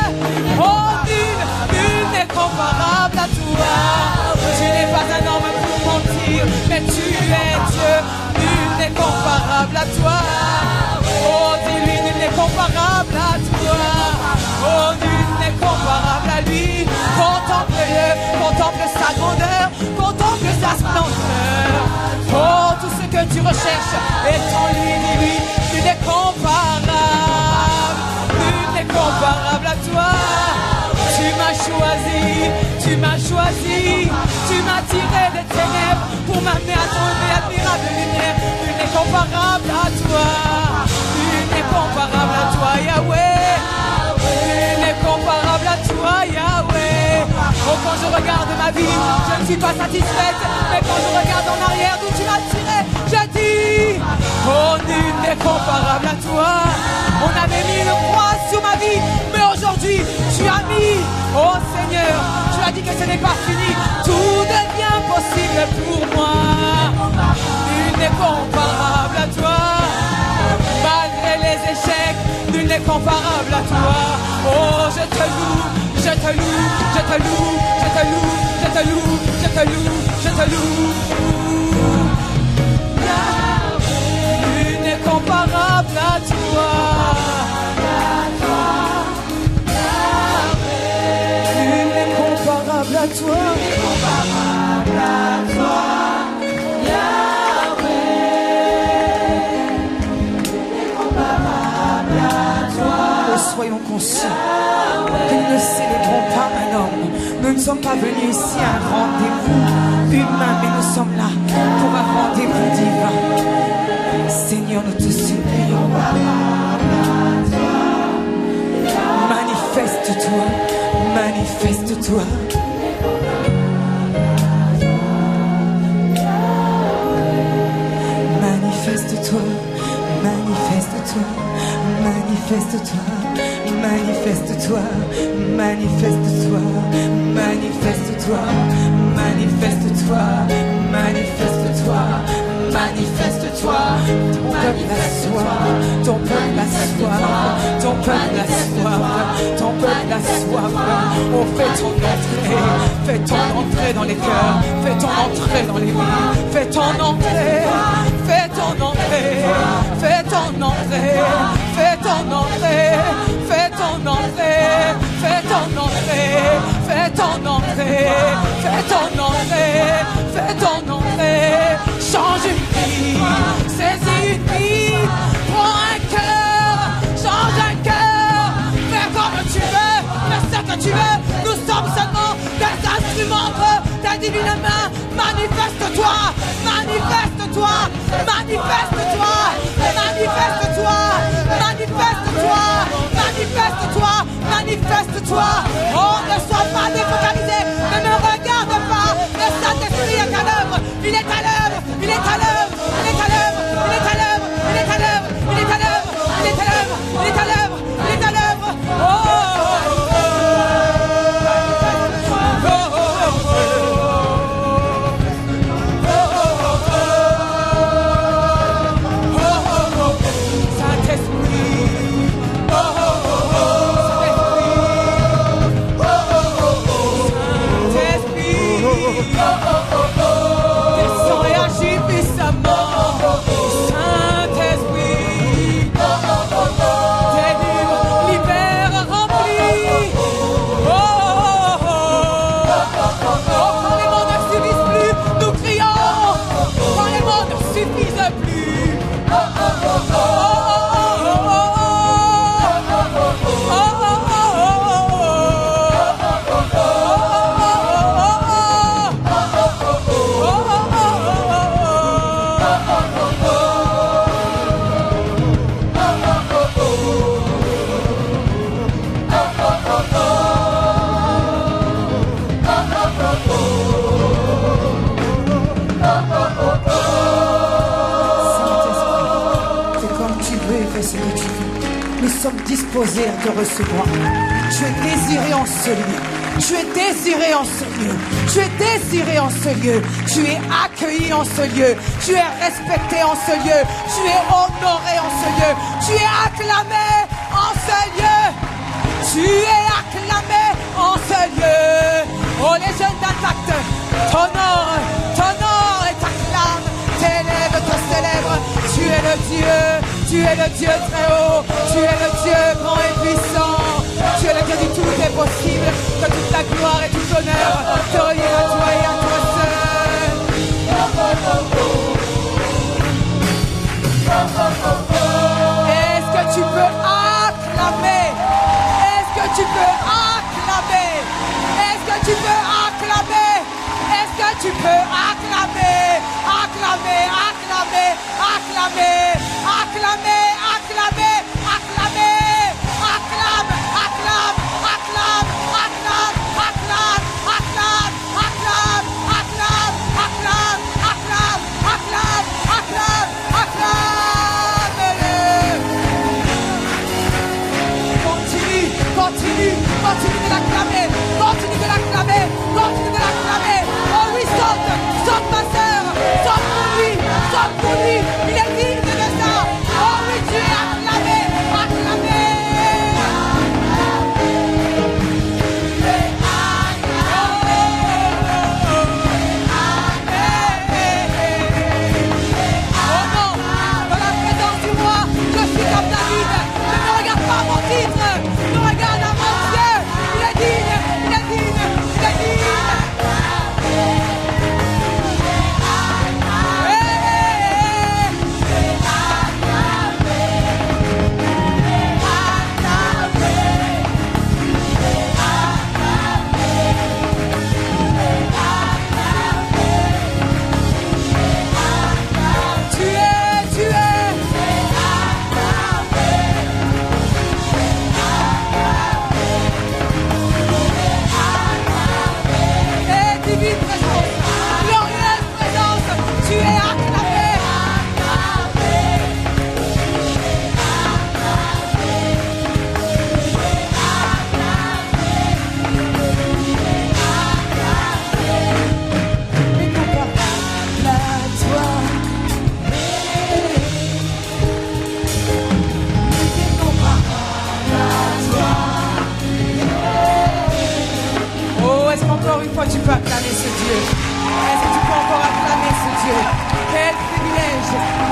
Oh, nul n'est comparable à toi. Tu n'es pas un homme pour mentir, mais tu es Dieu. Nul n'est comparable à toi. Oh, dis-lui, nul n'est comparable à toi. Oh, nul n'est comparable à lui. Contemple-le, contemple sa grandeur, contemple sa splendeur. Oh, tout ce que tu recherches est en lui, dis-lui, nul n'est comparable. Nul n'est comparable à toi. Tu m'as choisi, tu m'as tiré des ténèbres pour m'amener à ton admirable lumière. Nul n'est comparable à toi, nul n'est comparable à toi, Yahweh. Nul n'est comparable à toi, Yahweh. Oh, quand je regarde ma vie, je ne suis pas satisfaite, mais quand je regarde en arrière d'où tu m'as tiré, je dis, oh, nul n'est comparable à toi. On avait mis une croix sur ma vie, mais aujourd'hui, tu as mis, oh Seigneur, tu as dit que ce n'est pas fini, tout devient possible pour moi. Nul n'est comparable à toi, malgré les échecs, nul n'est comparable à toi. Oh, je te loue, je te loue, je te loue, je te loue, je te loue, je te loue, je te loue. Nul n'est comparable à toi. Nul n'est comparable à toi. Soyons conscients que nous ne célébrons pas un homme. Nous ne sommes pas venus ici à un rendez-vous humain, mais nous sommes là pour un rendez-vous divin. Seigneur, nous te supplions. Manifeste-toi. Manifeste-toi. Manifeste-toi, manifeste-toi, manifeste-toi, manifeste-toi, manifeste-toi, manifeste-toi, manifeste-toi, manifeste-toi, manifeste-toi. Ton peuple a soif, ton peuple a soif, ton peuple a soif. Oh, fais ton entrée dans les cœurs, fais ton entrée dans les vies, fais ton entrée. Fais ton entrée, fais ton entrée, fais ton entrée, fais ton entrée, fais ton entrée, fais ton entrée, fais ton entrée, fais ton entrée. Change une vie, saisis une vie, prends un cœur, change un cœur, fais comme tu veux, fais ce que tu veux. Nous sommes seulement des instruments de ta divine main. Manifeste-toi, manifeste-toi, manifeste-toi, manifeste-toi, manifeste-toi, manifeste-toi, manifeste-toi. Oh, ne sois pas défocalisé, ne me regarde pas. Le Saint-Esprit est à l'œuvre, il est à l'œuvre, il est à l'œuvre, il est à l'œuvre, il est à l'œuvre, il est à l'œuvre, il est à l'œuvre, il est à l'œuvre, il est à l'œuvre, il est à l'œuvre. Oh. Descends et agis puissamment, Saint-Esprit. Délivre, libère, remplis. Quand les mots ne suffisent plus, nous crions. Quand les mots ne suffisent plus. Nous sommes disposés à te recevoir. Tu es désiré en ce lieu. Tu es désiré en ce lieu. Tu es désiré en ce lieu. Tu es accueilli en ce lieu. Tu es respecté en ce lieu. Tu es honoré en ce lieu. Tu es acclamé en ce lieu. Tu es acclamé en ce lieu. Oh, les jeunes d'Intact, t'honore et t'acclame. T'élèves, te célèbres. Tu es le Dieu très haut. Tu es le Dieu grand et puissant. Tu es le Dieu du tout est possible. Que toute la gloire et tout l'honneur te reviennent à toi et à toi seul. Est-ce que tu peux acclamer? Est-ce que tu peux acclamer? Est-ce que tu peux acclamer? Est-ce que tu peux acclamer? Acclamer, acclamer, acclamer, acclamer, acclamer, acclamer, acclame, acclame, acclame, acclame, acclame, acclame, acclame, acclame, acclame, acclame, acclame, acclame, acclame-le. Continue, continue, continue de l'acclamer, continue de l'acclamer, continue de l'acclamer. Oh oui, saute ma sœur, saute pour lui, il est digne de ça. Oh oui,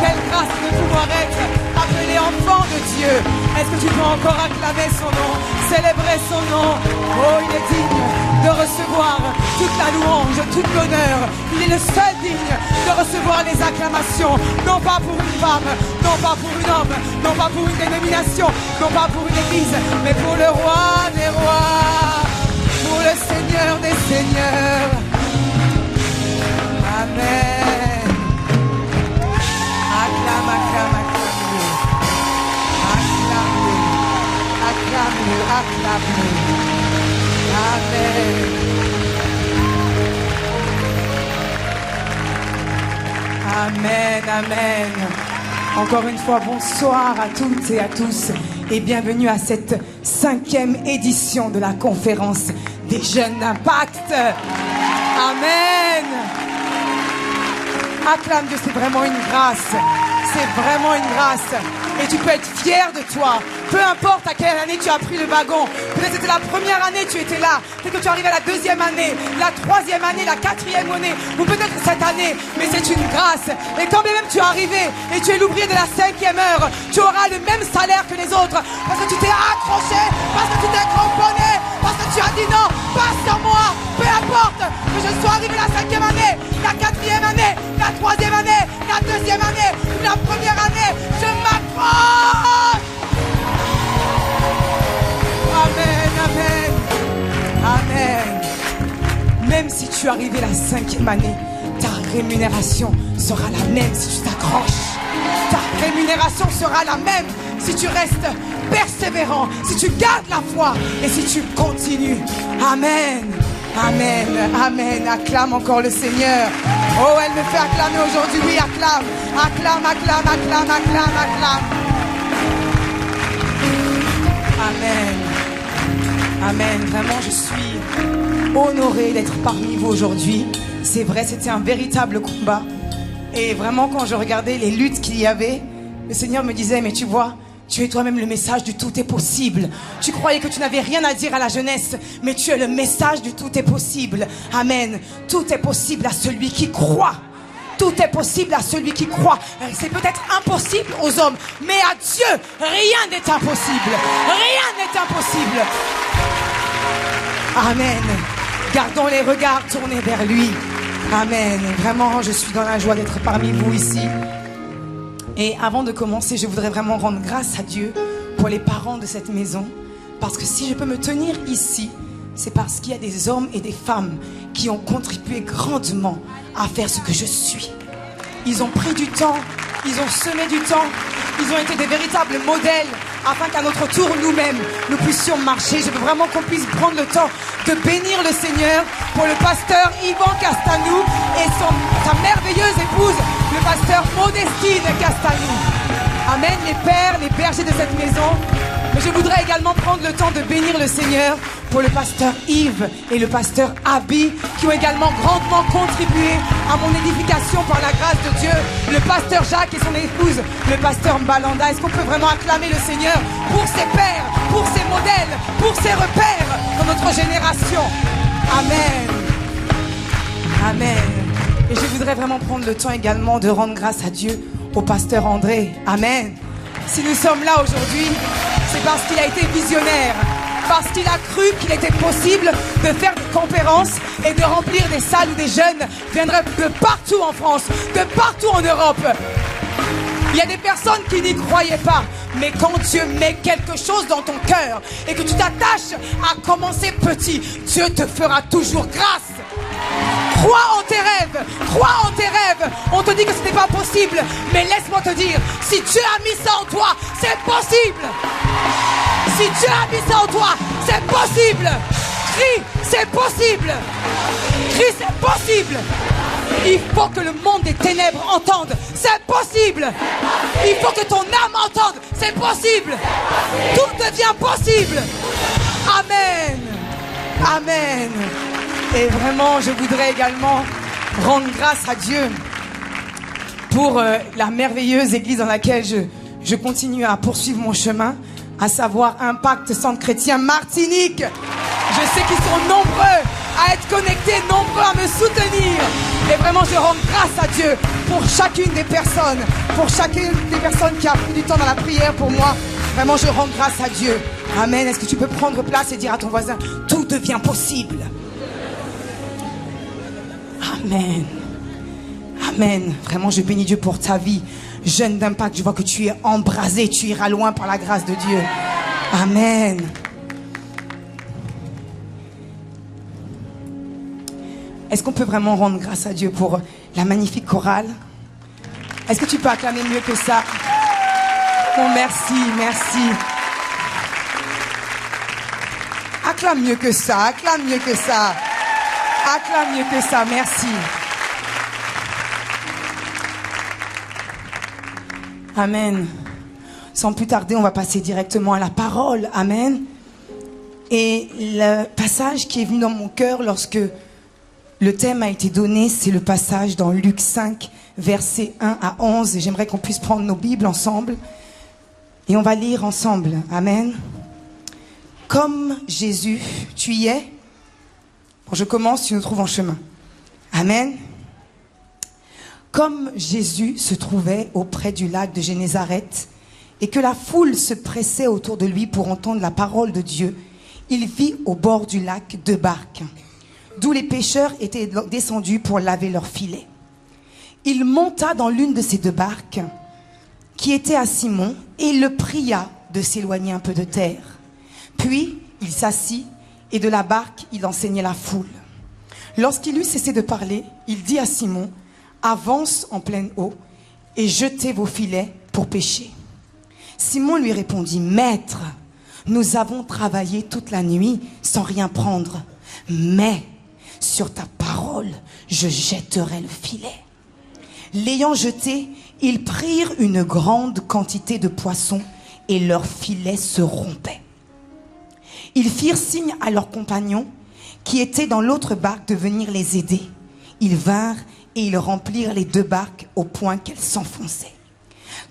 Quelle grâce de pouvoir être appelé enfant de Dieu. Est-ce que tu peux encore acclamer son nom, célébrer son nom? Oh, il est digne de recevoir toute la louange, tout l'honneur. Il est le seul digne de recevoir les acclamations, non pas pour une femme, non pas pour un homme, non pas pour une dénomination, non pas pour une église, mais pour le roi des rois, pour le Seigneur des seigneurs. Amen. Acclame, acclame, acclame-le. Acclame-le. Acclame-le, acclame-le. Amen. Amen, amen. Encore une fois, bonsoir à toutes et à tous et bienvenue à cette 5e édition de la conférence des jeunes d'Impact. Amen. Acclame Dieu, c'est vraiment une grâce. C'est vraiment une grâce. Et tu peux être fier de toi. Peu importe à quelle année tu as pris le wagon. Peut-être c'était la première année, tu étais là. Peut-être que tu arrives à la 2e année, la 3e année, la 4e année. Ou peut-être cette année. Mais c'est une grâce. Et quand bien même tu es arrivé et tu es l'ouvrier de la 5e heure, tu auras le même salaire que les autres. Parce que tu t'es accroché, parce que tu t'es cramponné, parce que tu as dit non, pas sur moi. Peu importe que je sois arrivé la 5e année, la 4e année, la 3e année, la 2e année, ou la première année, je m'accroche. Amen, amen, amen. Même si tu es arrivé la 5e année, ta rémunération sera la même si tu t'accroches. Ta rémunération sera la même si tu restes persévérant, si tu gardes la foi et si tu continues. Amen. Amen, amen. Acclame encore le Seigneur. Oh, elle me fait acclamer aujourd'hui. Oui, acclame, acclame, acclame, acclame, acclame, acclame. Amen. Amen. Vraiment, je suis honorée d'être parmi vous aujourd'hui. C'est vrai, c'était un véritable combat. Et vraiment, quand je regardais les luttes qu'il y avait, le Seigneur me disait, mais tu vois, tu es toi-même le message du tout est possible. Tu croyais que tu n'avais rien à dire à la jeunesse, mais tu es le message du tout est possible. Amen. Tout est possible à celui qui croit. Tout est possible à celui qui croit. C'est peut-être impossible aux hommes, mais à Dieu, rien n'est impossible. Rien n'est impossible. Amen. Gardons les regards tournés vers lui. Amen. Vraiment, je suis dans la joie d'être parmi vous ici. Et avant de commencer, je voudrais vraiment rendre grâce à Dieu pour les parents de cette maison. Parce que si je peux me tenir ici, c'est parce qu'il y a des hommes et des femmes qui ont contribué grandement à faire ce que je suis. Ils ont pris du temps, ils ont semé du temps, ils ont été des véritables modèles afin qu'à notre tour, nous-mêmes, nous puissions marcher. Je veux vraiment qu'on puisse prendre le temps de bénir le Seigneur pour le pasteur Yvan Castanou et sa merveilleuse épouse, le pasteur Modestine Castanou. Amen, les pères, les bergers de cette maison. Mais je voudrais également prendre le temps de bénir le Seigneur pour le pasteur Yves et le pasteur Abi qui ont également grandement contribué à mon édification par la grâce de Dieu. Le pasteur Jacques et son épouse, le pasteur Mbalanda. Est-ce qu'on peut vraiment acclamer le Seigneur pour ses pères, pour ses modèles, pour ses repères dans notre génération? Amen. Amen. Et je voudrais vraiment prendre le temps également de rendre grâce à Dieu au pasteur André. Amen. Si nous sommes là aujourd'hui, c'est parce qu'il a été visionnaire, parce qu'il a cru qu'il était possible de faire des conférences et de remplir des salles où des jeunes viendraient de partout en France, de partout en Europe. Il y a des personnes qui n'y croyaient pas, mais quand Dieu met quelque chose dans ton cœur et que tu t'attaches à commencer petit, Dieu te fera toujours grâce. Crois en tes rêves, crois en tes rêves. On te dit que ce n'est pas possible, mais laisse-moi te dire, si Dieu a mis ça en toi, c'est possible. Si Dieu a mis ça en toi, c'est possible. Crie, c'est possible. Crie, c'est possible. Il faut que le monde des ténèbres entende, c'est possible. Il faut que ton âme entende, c'est possible. Tout devient possible. Amen. Amen. Et vraiment, je voudrais également rendre grâce à Dieu pour la merveilleuse église dans laquelle je continue à poursuivre mon chemin, à savoir Impact Centre Chrétien Martinique. Je sais qu'ils sont nombreux à être connectés, nombreux à me soutenir. Et vraiment, je rends grâce à Dieu pour chacune des personnes, qui a pris du temps dans la prière pour moi. Vraiment, je rends grâce à Dieu. Amen. Est-ce que tu peux prendre place et dire à ton voisin, tout devient possible. Amen. Amen. Vraiment, je bénis Dieu pour ta vie. Jeune d'impact, je vois que tu es embrasé, tu iras loin par la grâce de Dieu. Amen. Est-ce qu'on peut vraiment rendre grâce à Dieu pour la magnifique chorale? Est-ce que tu peux acclamer mieux que ça? Oh, merci, merci. Acclame mieux que ça, acclame mieux que ça. Acclame mieux que ça, merci. Amen. Sans plus tarder, on va passer directement à la parole. Amen. Et le passage qui est venu dans mon cœur lorsque le thème a été donné, c'est le passage dans Luc 5, versets 1 à 11. Et j'aimerais qu'on puisse prendre nos Bibles ensemble. Et on va lire ensemble. Amen. Comme Jésus, tu y es. Bon, je commence, tu nous trouves en chemin. Amen. Comme Jésus se trouvait auprès du lac de Génézareth et que la foule se pressait autour de lui pour entendre la parole de Dieu, il vit au bord du lac 2 barques, d'où les pêcheurs étaient descendus pour laver leurs filets. Il monta dans l'une de ces 2 barques qui était à Simon et il le pria de s'éloigner un peu de terre. Puis il s'assit et de la barque il enseignait la foule. Lorsqu'il eut cessé de parler, il dit à Simon, avance en pleine eau et jetez vos filets pour pêcher. Simon lui répondit, Maître, nous avons travaillé toute la nuit sans rien prendre, mais sur ta parole, je jetterai le filet. L'ayant jeté, ils prirent une grande quantité de poissons et leurs filets se rompaient. Ils firent signe à leurs compagnons qui étaient dans l'autre barque de venir les aider. Ils vinrent et ils remplirent les 2 barques au point qu'elles s'enfonçaient.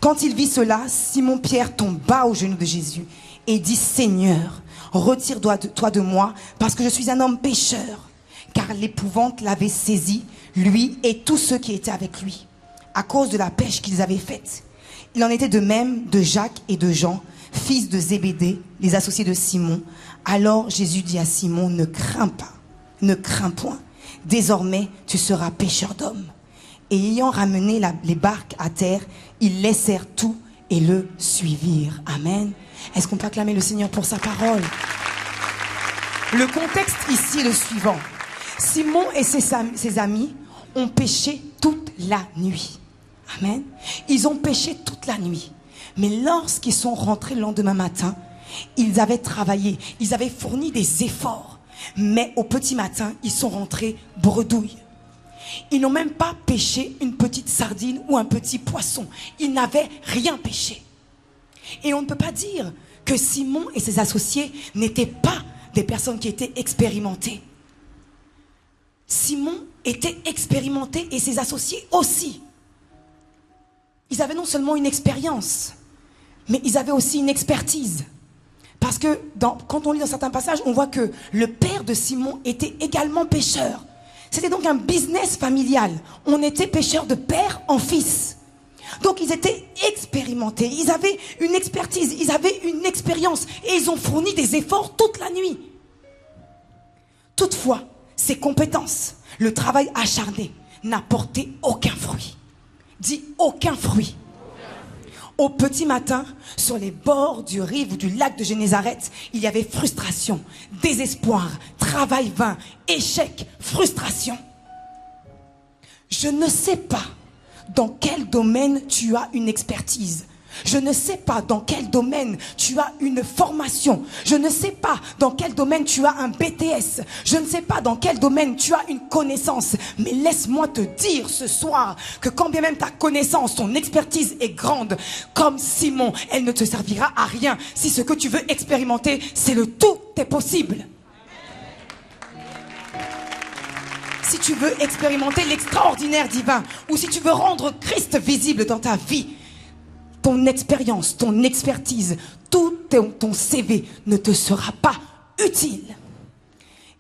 Quand il vit cela, Simon-Pierre tomba aux genoux de Jésus et dit, Seigneur, retire-toi de moi, parce que je suis un homme pécheur. Car l'épouvante l'avait saisi, lui et tous ceux qui étaient avec lui, à cause de la pêche qu'ils avaient faite. Il en était de même de Jacques et de Jean, fils de Zébédée, les associés de Simon. Alors Jésus dit à Simon, ne crains pas, ne crains point. Désormais, tu seras pêcheur d'hommes. Et ayant ramené les barques à terre, ils laissèrent tout et le suivirent. Amen. Est-ce qu'on peut acclamer le Seigneur pour sa parole? Le contexte ici est le suivant. Simon et ses amis ont pêché toute la nuit. Amen. Ils ont pêché toute la nuit. Mais lorsqu'ils sont rentrés le lendemain matin, ils avaient travaillé, ils avaient fourni des efforts. Mais au petit matin, ils sont rentrés bredouilles. Ils n'ont même pas pêché une petite sardine ou un petit poisson. Ils n'avaient rien pêché. Et on ne peut pas dire que Simon et ses associés n'étaient pas des personnes qui étaient expérimentées. Simon était expérimenté et ses associés aussi. Ils avaient non seulement une expérience, mais ils avaient aussi une expertise. Parce que quand on lit dans certains passages, on voit que le père de Simon était également pêcheur. C'était donc un business familial. On était pêcheurs de père en fils. Donc ils étaient expérimentés, ils avaient une expertise, ils avaient une expérience et ils ont fourni des efforts toute la nuit. Toutefois, ces compétences, le travail acharné, n'a porté aucun fruit. Dis aucun fruit. Au petit matin, sur les bords du rive ou du lac de Génézareth, il y avait frustration, désespoir, travail vain, échec, frustration. Je ne sais pas dans quel domaine tu as une expertise. Je ne sais pas dans quel domaine tu as une formation. Je ne sais pas dans quel domaine tu as un BTS. Je ne sais pas dans quel domaine tu as une connaissance. Mais laisse-moi te dire ce soir que quand bien même ta connaissance, ton expertise est grande, comme Simon, elle ne te servira à rien si ce que tu veux expérimenter, c'est le tout est possible. Si tu veux expérimenter l'extraordinaire divin, ou si tu veux rendre Christ visible dans ta vie, ton expérience, ton expertise, tout ton CV ne te sera pas utile.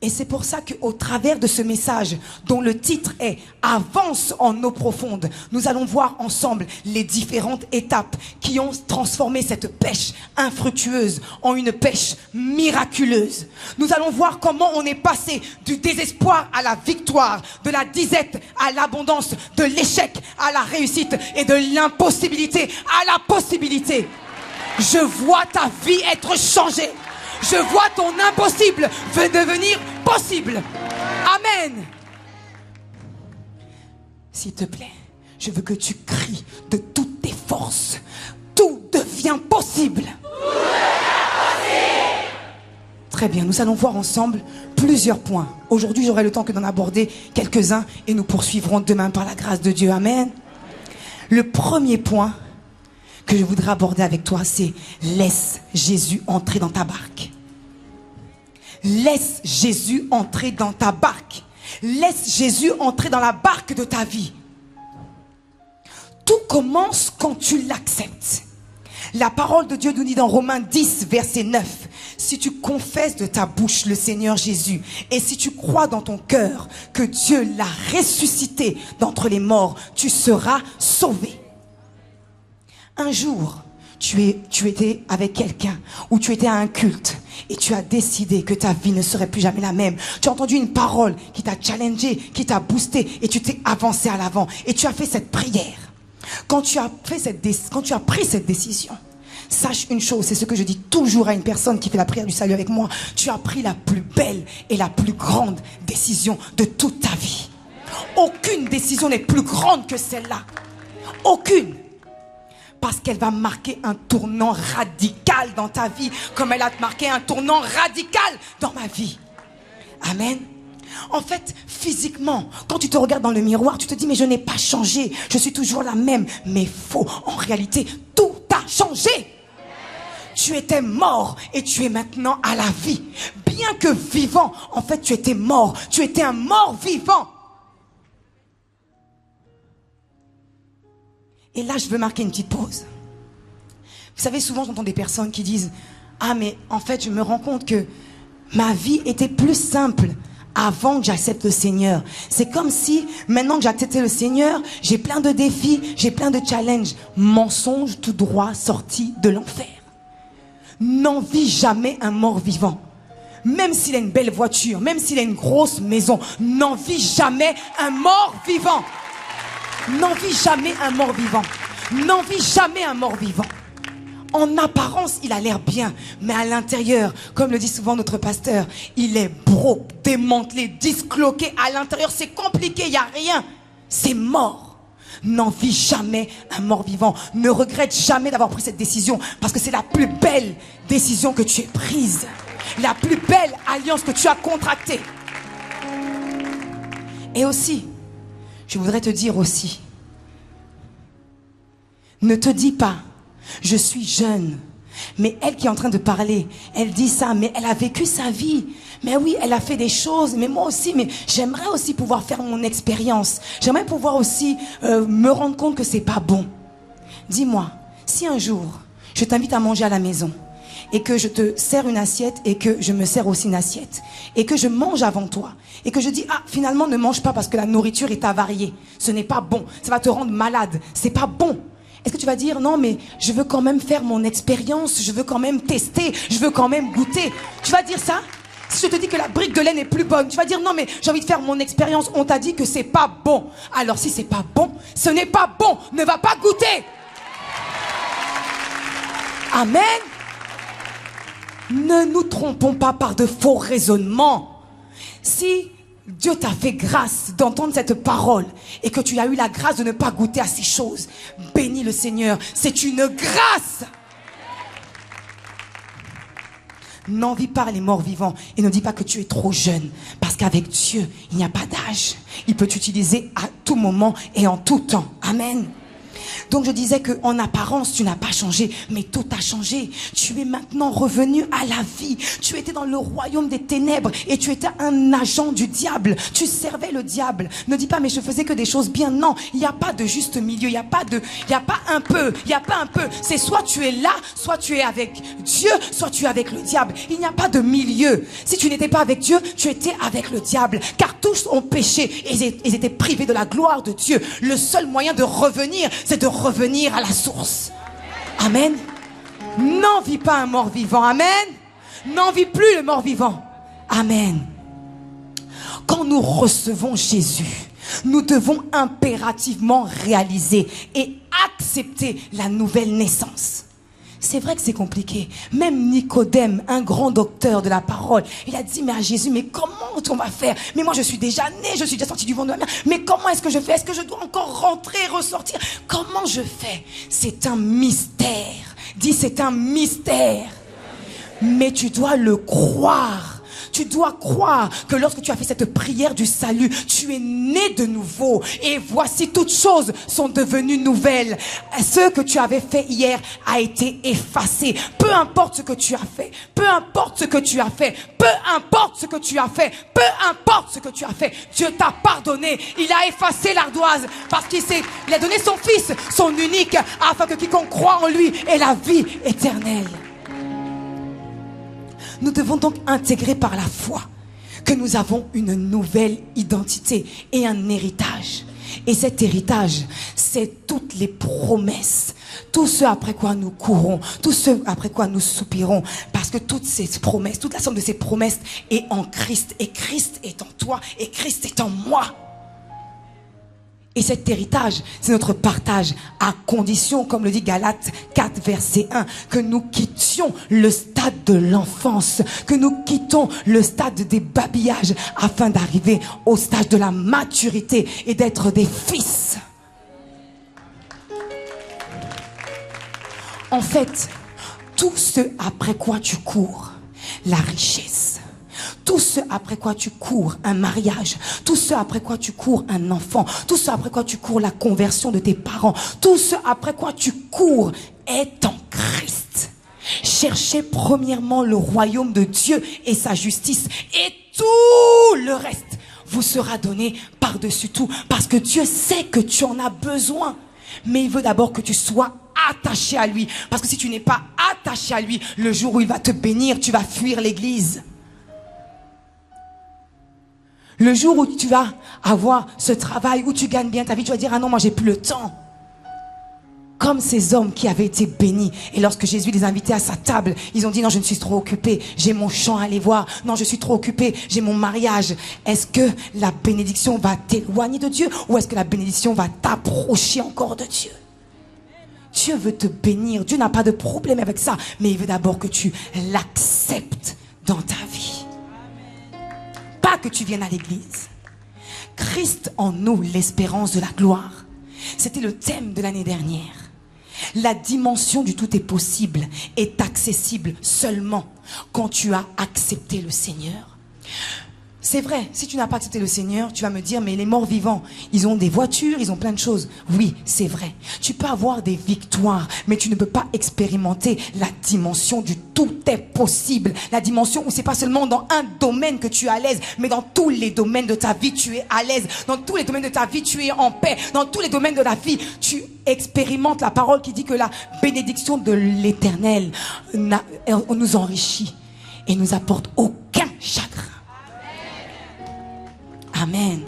Et c'est pour ça qu'au travers de ce message, dont le titre est « Avance en eau profonde », nous allons voir ensemble les différentes étapes qui ont transformé cette pêche infructueuse en une pêche miraculeuse. Nous allons voir comment on est passé du désespoir à la victoire, de la disette à l'abondance, de l'échec à la réussite et de l'impossibilité à la possibilité. Je vois ta vie être changée. Je vois ton impossible devenir possible. Amen. S'il te plaît, je veux que tu cries de toutes tes forces. Tout devient possible. Tout devient possible. Très bien, nous allons voir ensemble plusieurs points. Aujourd'hui, j'aurai le temps que d'en aborder quelques-uns et nous poursuivrons demain par la grâce de Dieu. Amen. Le premier point que je voudrais aborder avec toi, c'est laisse Jésus entrer dans ta barque. Laisse Jésus entrer dans ta barque. Laisse Jésus entrer dans la barque de ta vie. Tout commence quand tu l'acceptes. La parole de Dieu nous dit dans Romains 10, verset 9, si tu confesses de ta bouche le Seigneur Jésus et si tu crois dans ton cœur que Dieu l'a ressuscité d'entre les morts, tu seras sauvé. Un jour, tu étais avec quelqu'un ou tu étais à un culte et tu as décidé que ta vie ne serait plus jamais la même. Tu as entendu une parole qui t'a challengé, qui t'a boosté et tu t'es avancé à l'avant et tu as fait cette prière. Quand tu as pris cette décision, sache une chose, c'est ce que je dis toujours à une personne qui fait la prière du salut avec moi. Tu as pris la plus belle et la plus grande décision de toute ta vie. Aucune décision n'est plus grande que celle-là. Aucune. Parce qu'elle va marquer un tournant radical dans ta vie, comme elle a marqué un tournant radical dans ma vie. Amen. En fait, physiquement, quand tu te regardes dans le miroir, tu te dis, mais je n'ai pas changé, je suis toujours la même. Mais faux, en réalité, tout a changé. Tu étais mort et tu es maintenant à la vie. Bien que vivant, en fait, tu étais mort. Tu étais un mort vivant. Et là, je veux marquer une petite pause. Vous savez, souvent, j'entends des personnes qui disent « Ah, mais en fait, je me rends compte que ma vie était plus simple avant que j'accepte le Seigneur. C'est comme si, maintenant que j'ai accepté le Seigneur, j'ai plein de défis, j'ai plein de challenges. Mensonge tout droit sorti de l'enfer. N'envie jamais un mort vivant. Même s'il a une belle voiture, même s'il a une grosse maison, n'envie jamais un mort vivant. N'envie jamais un mort vivant. N'envie jamais un mort vivant. En apparence, il a l'air bien, mais à l'intérieur, comme le dit souvent notre pasteur, il est broke, démantelé, disloqué. À l'intérieur, c'est compliqué, il n'y a rien. C'est mort. N'envie jamais un mort vivant. Ne regrette jamais d'avoir pris cette décision, parce que c'est la plus belle décision que tu aies prise. La plus belle alliance que tu as contractée. Et aussi, je voudrais te dire aussi, ne te dis pas, je suis jeune. Mais elle qui est en train de parler, elle dit ça, mais elle a vécu sa vie. Mais oui, elle a fait des choses, mais moi aussi, mais j'aimerais aussi pouvoir faire mon expérience. J'aimerais pouvoir aussi me rendre compte que c'est pas bon. Dis-moi, si un jour, je t'invite à manger à la maison, et que je te sers une assiette et que je me sers aussi une assiette et que je mange avant toi et que je dis ah finalement ne mange pas parce que la nourriture est avariée, ce n'est pas bon, ça va te rendre malade, c'est pas bon. Est-ce que tu vas dire non mais je veux quand même faire mon expérience, je veux quand même tester, je veux quand même goûter? Tu vas dire ça? Si je te dis que la brique de lait n'est plus bonne, tu vas dire non mais j'ai envie de faire mon expérience, on t'a dit que c'est pas bon. Alors si c'est pas bon, ce n'est pas bon, ne va pas goûter. Amen. Ne nous trompons pas par de faux raisonnements. Si Dieu t'a fait grâce d'entendre cette parole et que tu as eu la grâce de ne pas goûter à ces choses, bénis le Seigneur, c'est une grâce. N'envie pas les morts vivants et ne dis pas que tu es trop jeune, parce qu'avec Dieu, il n'y a pas d'âge. Il peut t'utiliser à tout moment et en tout temps. Amen. Donc je disais qu'en apparence, tu n'as pas changé, mais tout a changé. Tu es maintenant revenu à la vie. Tu étais dans le royaume des ténèbres et tu étais un agent du diable. Tu servais le diable. Ne dis pas, mais je faisais que des choses bien. Non, il n'y a pas de juste milieu. Il n'y a pas un peu. Il n'y a pas un peu. C'est soit tu es là, soit tu es avec Dieu, soit tu es avec le diable. Il n'y a pas de milieu. Si tu n'étais pas avec Dieu, tu étais avec le diable. Car tous ont péché et ils étaient privés de la gloire de Dieu. Le seul moyen de revenir, c'est de revenir à la source. Amen. N'envie pas un mort vivant. Amen. N'envie plus le mort vivant. Amen. Quand nous recevons Jésus, nous devons impérativement réaliser et accepter la nouvelle naissance. C'est vrai que c'est compliqué. Même Nicodème, un grand docteur de la parole, il a dit mais à Jésus, mais comment on va faire? Mais moi je suis déjà né, je suis déjà sorti du ventre de ma mère. Mais comment est-ce que je fais? Est-ce que je dois encore rentrer, ressortir? Comment je fais? C'est un mystère. Dis, c'est un mystère. Mais tu dois le croire. Tu dois croire que lorsque tu as fait cette prière du salut, tu es né de nouveau. Et voici, toutes choses sont devenues nouvelles. Ce que tu avais fait hier a été effacé. Peu importe ce que tu as fait. Peu importe ce que tu as fait. Peu importe ce que tu as fait. Peu importe ce que tu as fait. Dieu t'a pardonné. Il a effacé l'ardoise parce qu'il a donné son fils, son unique, afin que quiconque croit en lui ait la vie éternelle. Nous devons donc intégrer par la foi que nous avons une nouvelle identité et un héritage. Et cet héritage, c'est toutes les promesses, tout ce après quoi nous courons, tout ce après quoi nous soupirons. Parce que toutes ces promesses, toute la somme de ces promesses est en Christ. Et Christ est en toi et Christ est en moi. Et cet héritage, c'est notre partage à condition, comme le dit Galates 4, verset 1, que nous quittions le stade de l'enfance, que nous quittons le stade des babillages afin d'arriver au stade de la maturité et d'être des fils. En fait, tout ce après quoi tu cours, la richesse, tout ce après quoi tu cours, un mariage, tout ce après quoi tu cours, un enfant, tout ce après quoi tu cours, la conversion de tes parents, tout ce après quoi tu cours est en Christ. Cherchez premièrement le royaume de Dieu et sa justice, et tout le reste vous sera donné par-dessus tout, parce que Dieu sait que tu en as besoin. Mais il veut d'abord que tu sois attaché à lui, parce que si tu n'es pas attaché à lui, le jour où il va te bénir, tu vas fuir l'église. Le jour où tu vas avoir ce travail, où tu gagnes bien ta vie, tu vas dire, ah non, moi j'ai plus le temps. Comme ces hommes qui avaient été bénis. Et lorsque Jésus les invitait à sa table, ils ont dit, non, je ne suis trop occupé, j'ai mon champ à aller voir. Non, je suis trop occupé, j'ai mon mariage. Est-ce que la bénédiction va t'éloigner de Dieu, ou est-ce que la bénédiction va t'approcher encore de Dieu? Dieu veut te bénir. Dieu n'a pas de problème avec ça, mais il veut d'abord que tu l'acceptes dans ta vie. Pas que tu viennes à l'église. Christ en nous, l'espérance de la gloire. C'était le thème de l'année dernière. La dimension du tout est possible est accessible seulement quand tu as accepté le Seigneur. C'est vrai, si tu n'as pas accepté le Seigneur, tu vas me dire, mais les morts vivants, ils ont des voitures, ils ont plein de choses. Oui, c'est vrai. Tu peux avoir des victoires, mais tu ne peux pas expérimenter la dimension du tout est possible. La dimension où c'est pas seulement dans un domaine que tu es à l'aise, mais dans tous les domaines de ta vie, tu es à l'aise. Dans tous les domaines de ta vie, tu es en paix. Dans tous les domaines de la vie, tu expérimentes la parole qui dit que la bénédiction de l'Éternel nous enrichit et nous apporte aucun chagrin. Amen.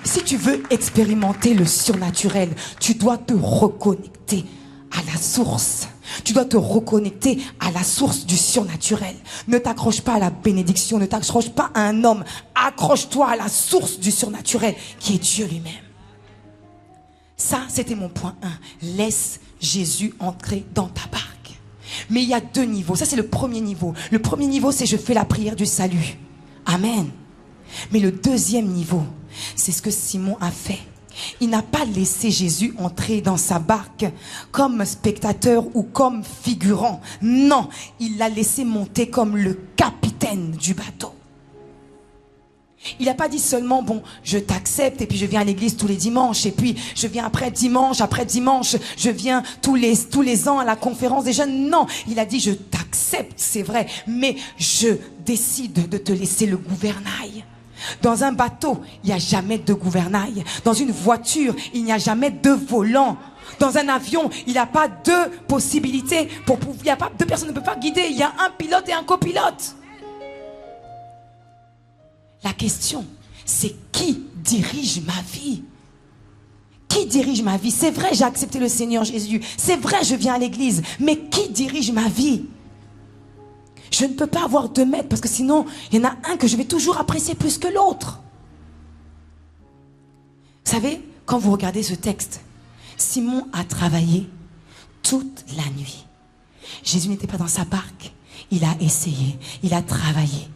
Si tu veux expérimenter le surnaturel, tu dois te reconnecter à la source. Tu dois te reconnecter à la source du surnaturel. Ne t'accroche pas à la bénédiction, ne t'accroche pas à un homme. Accroche-toi à la source du surnaturel qui est Dieu lui-même. Ça, c'était mon point 1. Laisse Jésus entrer dans ta barque. Mais il y a 2 niveaux. Ça, c'est le premier niveau. Le premier niveau, c'est je fais la prière du salut. Amen. Mais le deuxième niveau, c'est ce que Simon a fait. Il n'a pas laissé Jésus entrer dans sa barque comme spectateur ou comme figurant. Non, il l'a laissé monter comme le capitaine du bateau. Il n'a pas dit seulement, bon, je t'accepte et puis je viens à l'église tous les dimanches et puis je viens après dimanche, je viens tous les ans à la conférence des jeunes. Non, il a dit, je t'accepte, c'est vrai, mais je décide de te laisser le gouvernail. Dans un bateau, il n'y a jamais de gouvernail. Dans une voiture, il n'y a jamais de volant. Dans un avion, il n'y a pas deux possibilités. Deux personnes ne peuvent pas guider. Il y a un pilote et un copilote. La question, c'est qui dirige ma vie? Qui dirige ma vie? C'est vrai, j'ai accepté le Seigneur Jésus. C'est vrai, je viens à l'église. Mais qui dirige ma vie? Je ne peux pas avoir 2 maîtres parce que sinon, il y en a un que je vais toujours apprécier plus que l'autre. Vous savez, quand vous regardez ce texte, Simon a travaillé toute la nuit. Jésus n'était pas dans sa barque. Il a essayé, il a travaillé.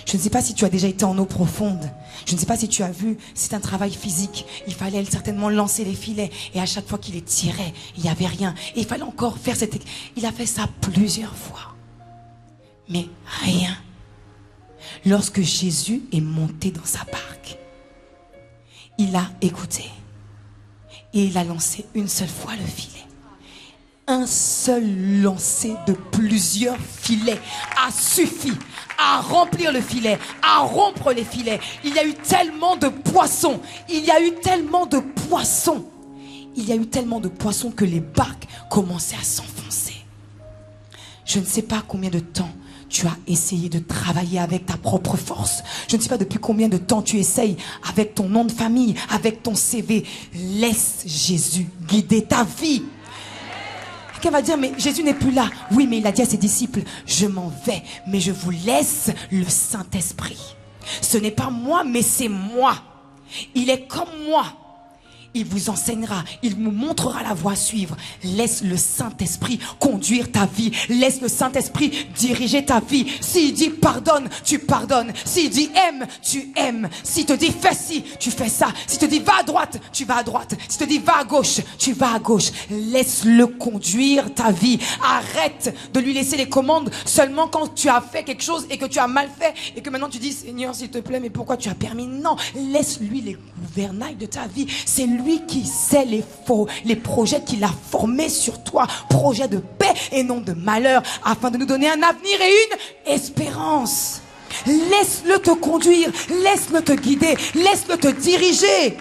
Je ne sais pas si tu as déjà été en eau profonde. Je ne sais pas si tu as vu, c'est un travail physique. Il fallait certainement lancer les filets. Et à chaque fois qu'il les tirait, il n'y avait rien. Et il fallait encore faire cette... Il a fait ça plusieurs fois. Mais rien. Lorsque Jésus est monté dans sa barque, il a écouté. Et il a lancé une seule fois le filet. Un seul lancer de plusieurs filets a suffi à remplir le filet, à rompre les filets. Il y a eu tellement de poissons. Il y a eu tellement de poissons. Il y a eu tellement de poissons que les barques commençaient à s'enfoncer. Je ne sais pas combien de temps tu as essayé de travailler avec ta propre force. Je ne sais pas depuis combien de temps tu essayes avec ton nom de famille, avec ton CV. Laisse Jésus guider ta vie. Quelqu'un va dire, mais Jésus n'est plus là. Oui, mais il a dit à ses disciples, je m'en vais, mais je vous laisse le Saint-Esprit. Ce n'est pas moi, mais c'est moi. Il est comme moi. Il vous enseignera, il vous montrera la voie à suivre. Laisse le Saint-Esprit conduire ta vie. Laisse le Saint-Esprit diriger ta vie. S'il dit pardonne, tu pardonnes. S'il dit aime, tu aimes. S'il te dit fais ci, tu fais ça. S'il te dit va à droite, tu vas à droite. S'il te dit va à gauche, tu vas à gauche. Laisse-le conduire ta vie. Arrête de lui laisser les commandes seulement quand tu as fait quelque chose et que tu as mal fait et que maintenant tu dis Seigneur s'il te plaît mais pourquoi tu as permis? Non, laisse-lui les gouvernails de ta vie. C'est lui qui sait les projets qu'il a formés sur toi, projets de paix et non de malheur, afin de nous donner un avenir et une espérance. Laisse-le te conduire, laisse-le te guider, laisse-le te diriger.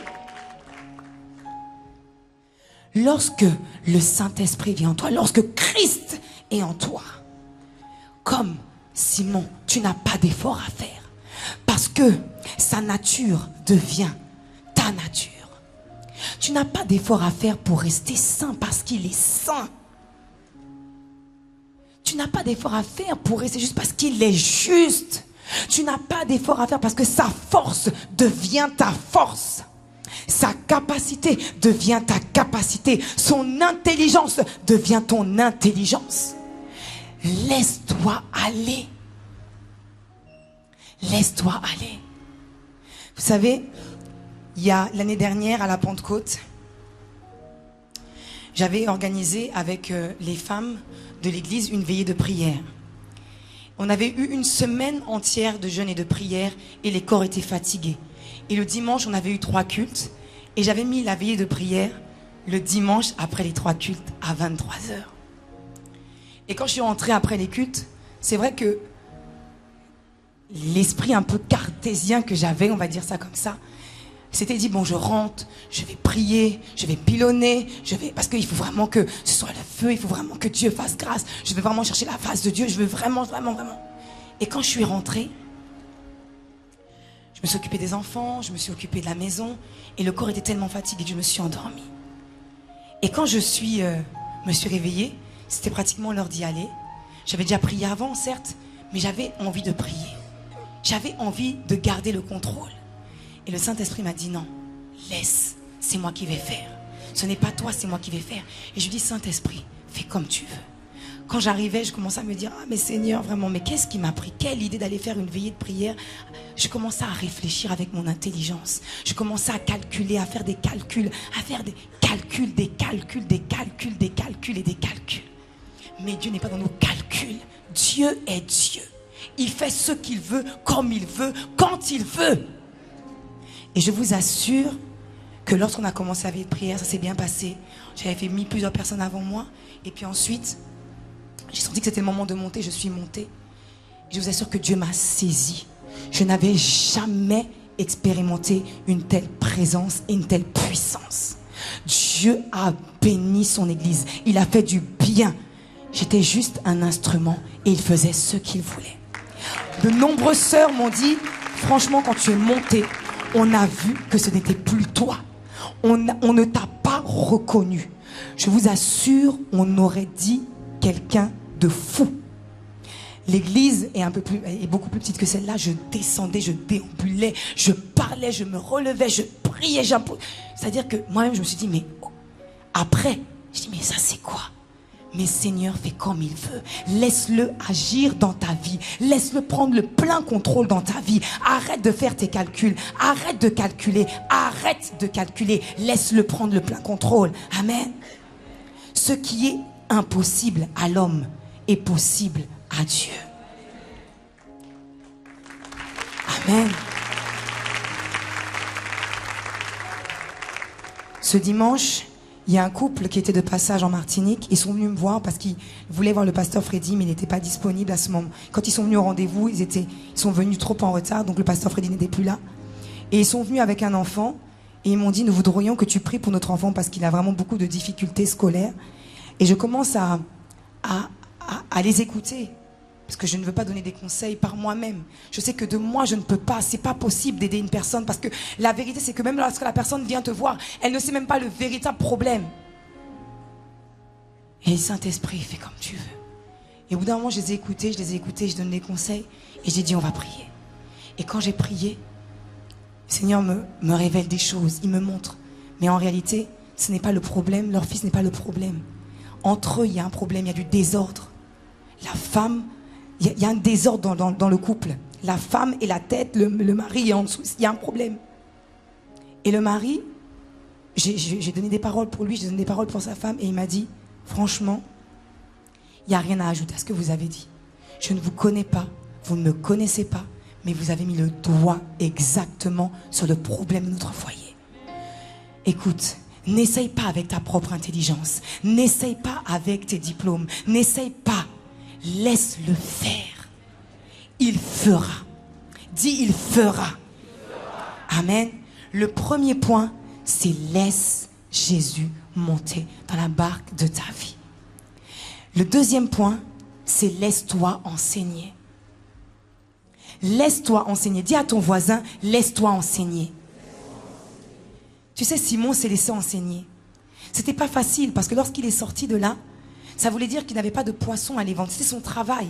Lorsque le Saint-Esprit vient en toi, lorsque Christ est en toi, comme Simon, tu n'as pas d'effort à faire, parce que sa nature devient ta nature. Tu n'as pas d'effort à faire pour rester saint parce qu'il est saint. Tu n'as pas d'effort à faire pour rester juste parce qu'il est juste. Tu n'as pas d'effort à faire parce que sa force devient ta force. Sa capacité devient ta capacité. Son intelligence devient ton intelligence. Laisse-toi aller. Laisse-toi aller. Vous savez, il y a l'année dernière à la Pentecôte, j'avais organisé avec les femmes de l'église une veillée de prière. On avait eu une semaine entière de jeûne et de prière et les corps étaient fatigués. Et le dimanche, on avait eu 3 cultes et j'avais mis la veillée de prière le dimanche après les 3 cultes à 23h. Et quand je suis rentrée après les cultes, c'est vrai que l'esprit un peu cartésien que j'avais, on va dire ça comme ça, s'était dit, bon, je rentre, je vais prier, je vais pilonner, parce qu'il faut vraiment que ce soit le feu, il faut vraiment que Dieu fasse grâce, je veux vraiment chercher la face de Dieu, je veux vraiment. Et quand je suis rentrée, je me suis occupée des enfants, je me suis occupée de la maison, et le corps était tellement fatigué que je me suis endormie. Et quand me suis réveillée, c'était pratiquement l'heure d'y aller. J'avais déjà prié avant, certes, mais j'avais envie de prier. J'avais envie de garder le contrôle. Et le Saint-Esprit m'a dit non, laisse, c'est moi qui vais faire. Ce n'est pas toi, c'est moi qui vais faire. Et je lui dis Saint-Esprit, fais comme tu veux. Quand j'arrivais, je commençais à me dire, ah mais Seigneur, vraiment, mais qu'est-ce qui m'a pris? Quelle idée d'aller faire une veillée de prière? Je commençais à réfléchir avec mon intelligence. Je commençais à calculer, à faire des calculs, des calculs. Mais Dieu n'est pas dans nos calculs. Dieu est Dieu. Il fait ce qu'il veut, comme il veut, quand il veut. Et je vous assure que lorsqu'on a commencé la vie de prière, ça s'est bien passé. J'avais mis plusieurs personnes avant moi. Et puis ensuite, j'ai senti que c'était le moment de monter. Je suis montée. Je vous assure que Dieu m'a saisi. Je n'avais jamais expérimenté une telle présence et une telle puissance. Dieu a béni son église. Il a fait du bien. J'étais juste un instrument et il faisait ce qu'il voulait. De nombreuses sœurs m'ont dit, franchement, quand tu es montée, on a vu que ce n'était plus toi. On ne t'a pas reconnu. Je vous assure, on aurait dit quelqu'un de fou. L'église est beaucoup plus petite que celle-là. Je descendais, je déambulais, je parlais, je me relevais, je priais. C'est-à-dire que moi-même, je me suis dit, mais après, je dis, mais ça c'est quoi? Mais Seigneur, fais comme il veut. Laisse-le agir dans ta vie. Laisse-le prendre le plein contrôle dans ta vie. Arrête de faire tes calculs. Arrête de calculer. Arrête de calculer. Laisse-le prendre le plein contrôle. Amen. Ce qui est impossible à l'homme est possible à Dieu. Amen. Ce dimanche, il y a un couple qui était de passage en Martinique. Ils sont venus me voir parce qu'ils voulaient voir le pasteur Freddy, mais il n'était pas disponible à ce moment. Quand ils sont venus au rendez-vous, ils sont venus trop en retard, donc le pasteur Freddy n'était plus là. Et ils sont venus avec un enfant et ils m'ont dit, nous voudrions que tu pries pour notre enfant parce qu'il a vraiment beaucoup de difficultés scolaires. Et je commence à les écouter. Parce que je ne veux pas donner des conseils par moi-même. Je sais que de moi, je ne peux pas. C'est pas possible d'aider une personne. Parce que la vérité, c'est que même lorsque la personne vient te voir, elle ne sait même pas le véritable problème. Et le Saint-Esprit, fait comme tu veux. Et au bout d'un moment, je les ai écoutés, je donne des conseils. Et j'ai dit, on va prier. Et quand j'ai prié, le Seigneur me révèle des choses. Il me montre. Mais en réalité, ce n'est pas le problème. Leur fils n'est pas le problème. Entre eux, il y a un problème. Il y a du désordre. La femme... Il y a un désordre dans le couple. La femme est la tête, le mari est en dessous. Il y a un problème. Et le mari, j'ai donné des paroles pour lui, j'ai donné des paroles pour sa femme. Et il m'a dit, franchement, il n'y a rien à ajouter à ce que vous avez dit. Je ne vous connais pas, vous ne me connaissez pas, mais vous avez mis le doigt exactement sur le problème de notre foyer. Écoute, n'essaye pas avec ta propre intelligence. N'essaye pas avec tes diplômes. N'essaye pas. Laisse-le faire. Il fera. Dis, il fera. Amen. Le premier point, c'est laisse Jésus monter dans la barque de ta vie. Le deuxième point, c'est laisse-toi enseigner. Laisse-toi enseigner. Dis à ton voisin, laisse-toi enseigner. Tu sais, Simon s'est laissé enseigner. C'était pas facile parce que lorsqu'il est sorti de là, ça voulait dire qu'il n'avait pas de poisson à les vendre. C'était son travail.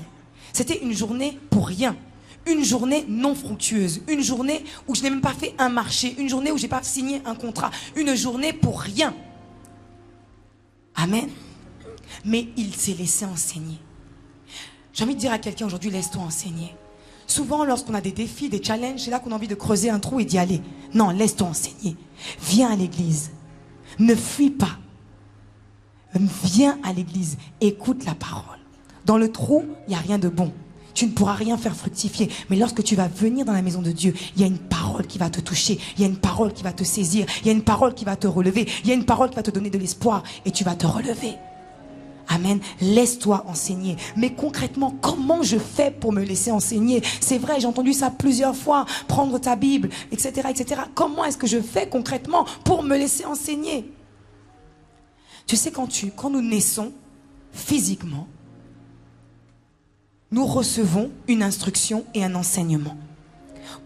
C'était une journée pour rien. Une journée non fructueuse. Une journée où je n'ai même pas fait un marché. Une journée où je n'ai pas signé un contrat. Une journée pour rien. Amen. Mais il s'est laissé enseigner. J'ai envie de dire à quelqu'un aujourd'hui, laisse-toi enseigner. Souvent, lorsqu'on a des défis, des challenges, c'est là qu'on a envie de creuser un trou et d'y aller. Non, laisse-toi enseigner. Viens à l'église. Ne fuis pas. Viens à l'église, écoute la parole. Dans le trou, il n'y a rien de bon. Tu ne pourras rien faire fructifier. Mais lorsque tu vas venir dans la maison de Dieu, il y a une parole qui va te toucher. Il y a une parole qui va te saisir. Il y a une parole qui va te relever. Il y a une parole qui va te donner de l'espoir. Et tu vas te relever. Amen. Laisse-toi enseigner. Mais concrètement, comment je fais pour me laisser enseigner? C'est vrai, j'ai entendu ça plusieurs fois. Prendre ta Bible, etc., etc. Comment est-ce que je fais concrètement pour me laisser enseigner? Tu sais, quand nous naissons physiquement, nous recevons une instruction et un enseignement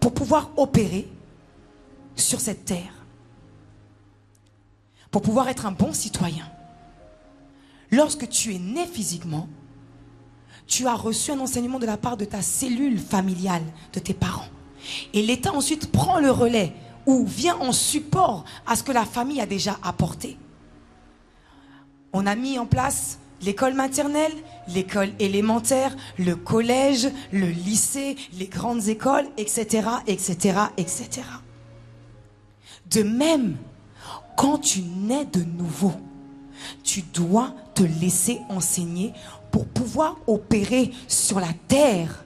pour pouvoir opérer sur cette terre, pour pouvoir être un bon citoyen. Lorsque tu es né physiquement, tu as reçu un enseignement de la part de ta cellule familiale, de tes parents. Et l'État ensuite prend le relais ou vient en support à ce que la famille a déjà apporté. On a mis en place l'école maternelle, l'école élémentaire, le collège, le lycée, les grandes écoles, etc., etc., etc. De même, quand tu nais de nouveau, tu dois te laisser enseigner pour pouvoir opérer sur la terre,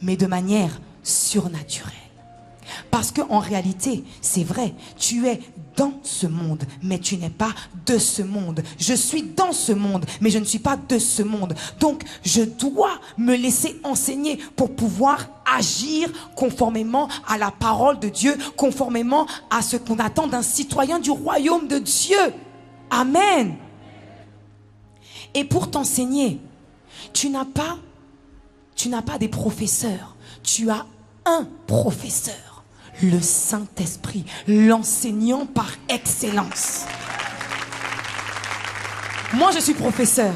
mais de manière surnaturelle. Parce Parce qu'en réalité, c'est vrai, tu es dans ce monde, mais tu n'es pas de ce monde. Je suis dans ce monde, mais je ne suis pas de ce monde. Donc, je dois me laisser enseigner pour pouvoir agir conformément à la parole de Dieu, conformément à ce qu'on attend d'un citoyen du royaume de Dieu. Amen. Et pour t'enseigner, tu n'as pas des professeurs, tu as un professeur, le Saint-Esprit, l'enseignant par excellence. Moi, je suis professeur.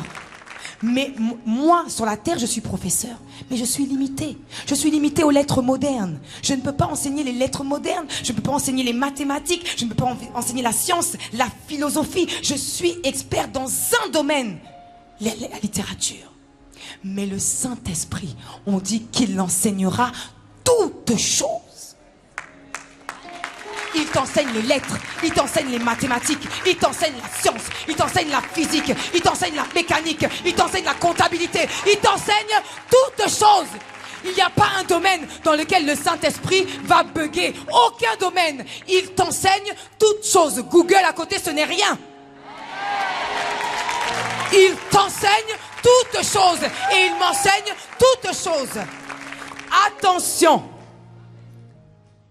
Mais moi, sur la terre, je suis professeur. Mais je suis limité. Je suis limité aux lettres modernes. Je ne peux pas enseigner les lettres modernes. Je ne peux pas enseigner les mathématiques. Je ne peux pas enseigner la science, la philosophie. Je suis expert dans un domaine, la littérature. Mais le Saint-Esprit, on dit qu'il enseignera toutes choses. Il t'enseigne les lettres, il t'enseigne les mathématiques, il t'enseigne la science, il t'enseigne la physique, il t'enseigne la mécanique, il t'enseigne la comptabilité, il t'enseigne toutes choses. Il n'y a pas un domaine dans lequel le Saint-Esprit va bugger. Aucun domaine. Il t'enseigne toutes choses. Google à côté, ce n'est rien. Il t'enseigne toutes choses et il m'enseigne toutes choses. Attention.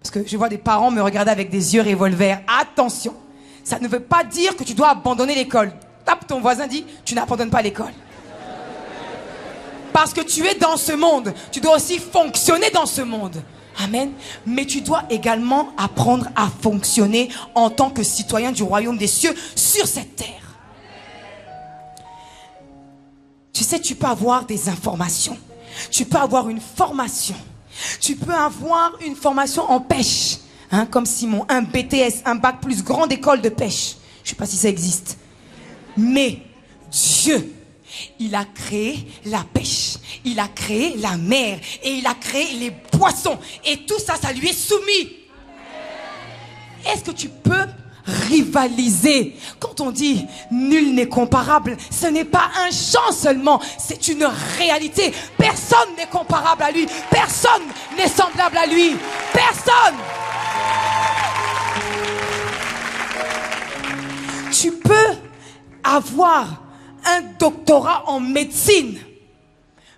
Parce que je vois des parents me regarder avec des yeux revolver. Attention, ça ne veut pas dire que tu dois abandonner l'école. Tape ton voisin, dit, tu n'abandonnes pas l'école. Parce que tu es dans ce monde, tu dois aussi fonctionner dans ce monde. Amen. Mais tu dois également apprendre à fonctionner en tant que citoyen du royaume des cieux sur cette terre. Tu sais, tu peux avoir des informations. Tu peux avoir une formation. Tu peux avoir une formation en pêche, hein, comme Simon, un BTS, un bac plus grande école de pêche. Je ne sais pas si ça existe. Mais Dieu, il a créé la pêche, il a créé la mer et il a créé les poissons. Et tout ça, ça lui est soumis. Est-ce que tu peux rivaliser? Quand on dit nul n'est comparable, ce n'est pas un chant seulement, c'est une réalité. Personne n'est comparable à lui, personne n'est semblable à lui, personne. Tu peux avoir un doctorat en médecine,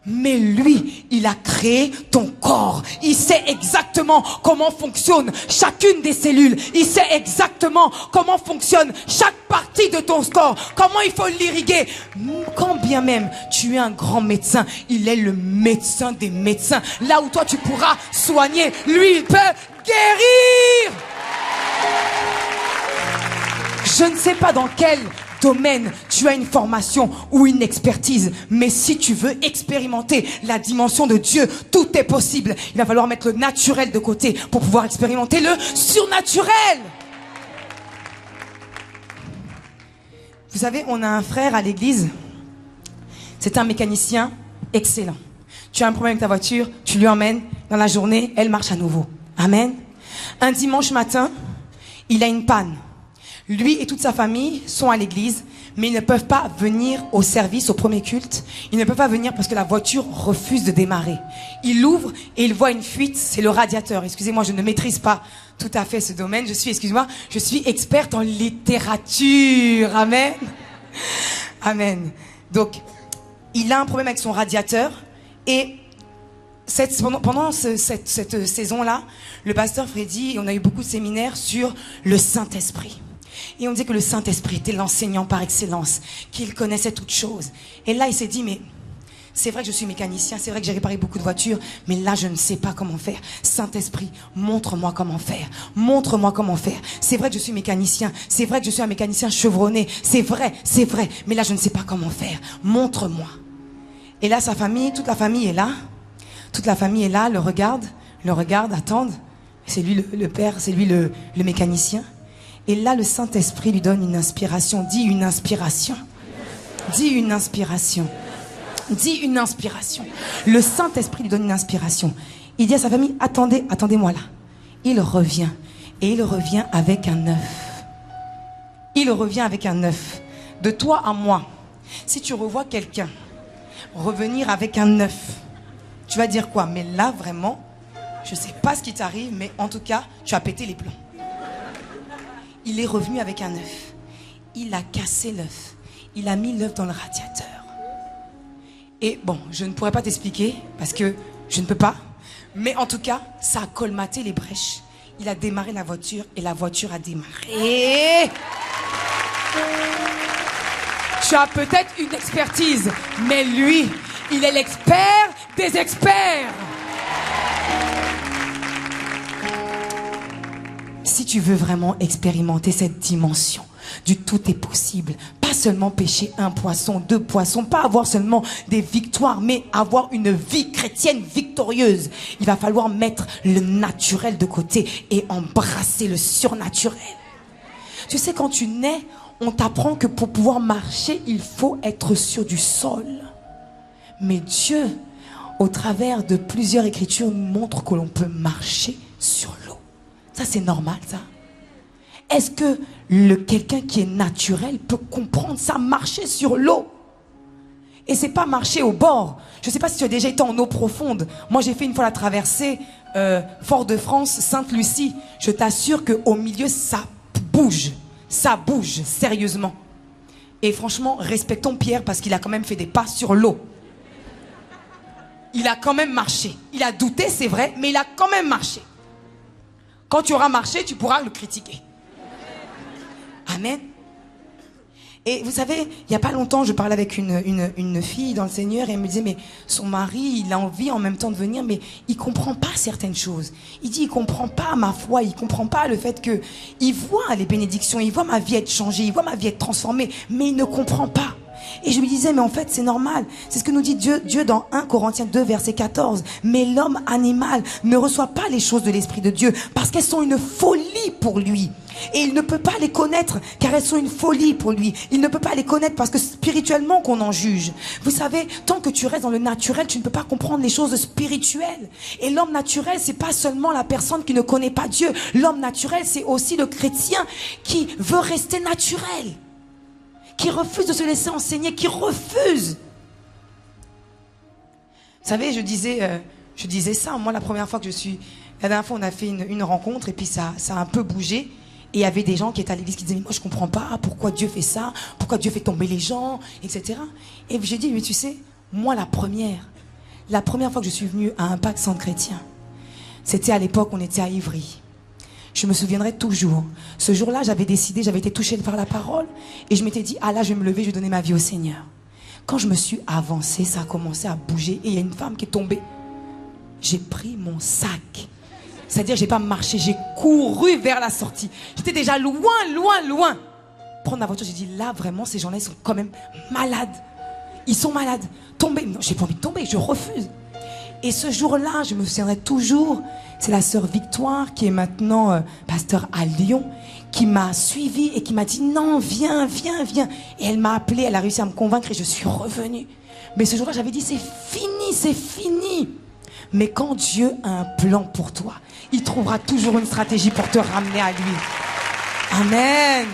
mais lui, il a créé ton corps. Il sait exactement comment fonctionne chacune des cellules. Il sait exactement comment fonctionne chaque partie de ton corps. Comment il faut l'irriguer. Quand bien même tu es un grand médecin, il est le médecin des médecins. Là où toi tu pourras soigner, lui il peut guérir. Je ne sais pas dans quel domaine tu as une formation ou une expertise, mais si tu veux expérimenter la dimension de Dieu, tout est possible. Il va falloir mettre le naturel de côté pour pouvoir expérimenter le surnaturel. Vous savez, on a un frère à l'église, c'est un mécanicien excellent. Tu as un problème avec ta voiture, tu lui emmènes, dans la journée, elle marche à nouveau. Amen. Un dimanche matin, il a une panne. Lui et toute sa famille sont à l'église, mais ils ne peuvent pas venir au service, au premier culte. Ils ne peuvent pas venir parce que la voiture refuse de démarrer. Il ouvre et il voit une fuite, c'est le radiateur. Excusez-moi, je ne maîtrise pas tout à fait ce domaine. Je suis experte en littérature. Amen. Amen. Donc, il a un problème avec son radiateur et pendant cette saison-là, le pasteur Freddy, on a eu beaucoup de séminaires sur le Saint-Esprit. Et on dit que le Saint-Esprit était l'enseignant par excellence, qu'il connaissait toutes choses. Et là, il s'est dit, mais c'est vrai que je suis mécanicien, c'est vrai que j'ai réparé beaucoup de voitures, mais là, je ne sais pas comment faire. Saint-Esprit, montre-moi comment faire. Montre-moi comment faire. C'est vrai que je suis mécanicien, c'est vrai que je suis un mécanicien chevronné, c'est vrai, mais là, je ne sais pas comment faire. Montre-moi. Et là, sa famille, toute la famille est là. Toute la famille est là, le regarde, attendent. C'est lui le père, c'est lui le mécanicien. Et là, le Saint-Esprit lui donne une inspiration. Dis une inspiration. Dis une inspiration. Dis une inspiration. Le Saint-Esprit lui donne une inspiration. Il dit à sa famille, attendez-moi là. Il revient. Et il revient avec un œuf. Il revient avec un œuf. De toi à moi, si tu revois quelqu'un revenir avec un œuf, tu vas dire quoi? Mais là, vraiment, je sais pas ce qui t'arrive, mais en tout cas, tu as pété les plombs. Il est revenu avec un œuf. Il a cassé l'œuf. Il a mis l'œuf dans le radiateur. Et bon, je ne pourrais pas t'expliquer parce que je ne peux pas. Mais en tout cas, ça a colmaté les brèches. Il a démarré la voiture et la voiture a démarré. Tu as peut-être une expertise, mais lui, il est l'expert des experts. Si tu veux vraiment expérimenter cette dimension du tout est possible, pas seulement pêcher 1 poisson, 2 poissons, pas avoir seulement des victoires, mais avoir une vie chrétienne victorieuse, il va falloir mettre le naturel de côté et embrasser le surnaturel. Tu sais, quand tu nais, on t'apprend que pour pouvoir marcher, il faut être sur du sol. Mais Dieu, au travers de plusieurs écritures, nous montre que l'on peut marcher sur l'eau. Ça, c'est normal, ça. Est-ce que quelqu'un qui est naturel peut comprendre ça, marcher sur l'eau? Et c'est pas marcher au bord. Je sais pas si tu as déjà été en eau profonde. Moi, j'ai fait une fois la traversée Fort-de-France, Sainte-Lucie. Je t'assure qu'au milieu, ça bouge. Ça bouge, sérieusement. Et franchement, respectons Pierre parce qu'il a quand même fait des pas sur l'eau. Il a quand même marché. Il a douté, c'est vrai, mais il a quand même marché. Quand tu auras marché, tu pourras le critiquer. Amen. Et vous savez, il n'y a pas longtemps, je parlais avec une fille dans le Seigneur et elle me disait, mais son mari, il a envie en même temps de venir, mais il ne comprend pas certaines choses. Il dit, il ne comprend pas ma foi, il ne comprend pas le fait que il voit les bénédictions, il voit ma vie être changée, il voit ma vie être transformée, mais il ne comprend pas. Et je lui disais, mais en fait, c'est normal. C'est ce que nous dit Dieu dans 1 Corinthiens 2, verset 14. Mais l'homme animal ne reçoit pas les choses de l'Esprit de Dieu parce qu'elles sont une folie pour lui. Et il ne peut pas les connaître car elles sont une folie pour lui. Il ne peut pas les connaître parce que spirituellement qu'on en juge. Vous savez, tant que tu restes dans le naturel, tu ne peux pas comprendre les choses spirituelles. Et l'homme naturel, c'est pas seulement la personne qui ne connaît pas Dieu. L'homme naturel, c'est aussi le chrétien qui veut rester naturel. Qui refuse de se laisser enseigner, qui refuse. Vous savez, je disais ça, moi la dernière fois on a fait une rencontre et puis ça a un peu bougé. Et il y avait des gens qui étaient à l'église qui disaient, mais moi je comprends pas pourquoi Dieu fait ça, pourquoi Dieu fait tomber les gens, etc. Et j'ai dit, mais tu sais, moi la première fois que je suis venue à Impact Centre Chrétien, c'était à l'époque, on était à Ivry. Je me souviendrai toujours. Ce jour-là, j'avais été touchée par la parole. Et je m'étais dit, ah là, je vais me lever, je vais donner ma vie au Seigneur. Quand je me suis avancée, ça a commencé à bouger. Et il y a une femme qui est tombée. J'ai pris mon sac. C'est-à-dire, j'ai pas marché, j'ai couru vers la sortie. J'étais déjà loin. Prendre la voiture, j'ai dit, là, vraiment, ces gens-là, ils sont quand même malades. Ils sont malades. Tomber. Non, j'ai pas envie de tomber, je refuse. Et ce jour-là, je me souviendrai toujours, c'est la sœur Victoire, qui est maintenant pasteur à Lyon, qui m'a suivie et qui m'a dit, non, viens. Et elle m'a appelée, elle a réussi à me convaincre et je suis revenue. Mais ce jour-là, j'avais dit, c'est fini. Mais quand Dieu a un plan pour toi, il trouvera toujours une stratégie pour te ramener à lui. Amen.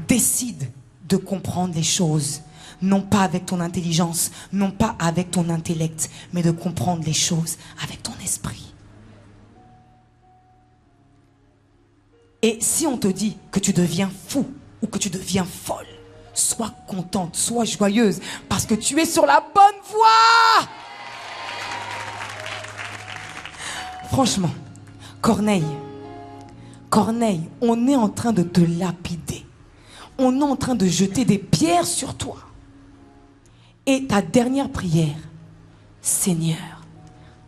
Décide de comprendre les choses. Non pas avec ton intelligence, non pas avec ton intellect, mais de comprendre les choses avec ton esprit. Et si on te dit que tu deviens fou ou que tu deviens folle, sois contente, sois joyeuse, parce que tu es sur la bonne voie. Franchement, Corneille, on est en train de te lapider. On est en train de jeter des pierres sur toi. Et ta dernière prière, Seigneur,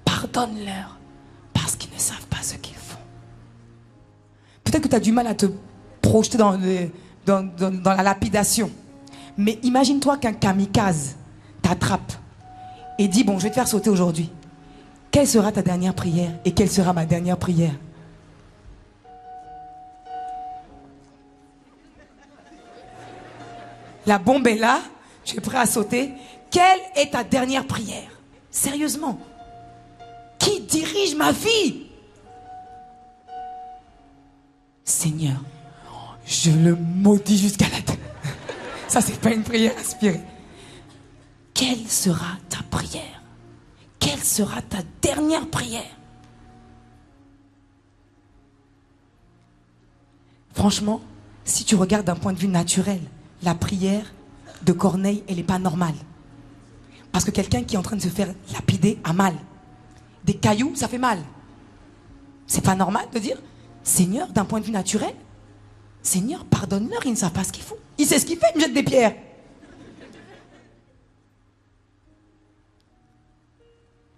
pardonne-leur parce qu'ils ne savent pas ce qu'ils font. Peut-être que tu as du mal à te projeter dans la lapidation. Mais imagine-toi qu'un kamikaze t'attrape et dit, bon, je vais te faire sauter aujourd'hui. Quelle sera ta dernière prière et quelle sera ma dernière prière? La bombe est là. Tu es prêt à sauter? Quelle est ta dernière prière? Sérieusement. Qui dirige ma vie? Seigneur, je le maudis jusqu'à la tête. Ça, c'est pas une prière inspirée. Quelle sera ta prière? Quelle sera ta dernière prière? Franchement, si tu regardes d'un point de vue naturel, la prière de Corneille, elle n'est pas normale. Parce que quelqu'un qui est en train de se faire lapider a mal. Des cailloux, ça fait mal. C'est pas normal de dire, Seigneur, d'un point de vue naturel, Seigneur, pardonne-leur, ils ne savent pas ce qu'ils font. Il sait ce qu'il fait, il me jette des pierres.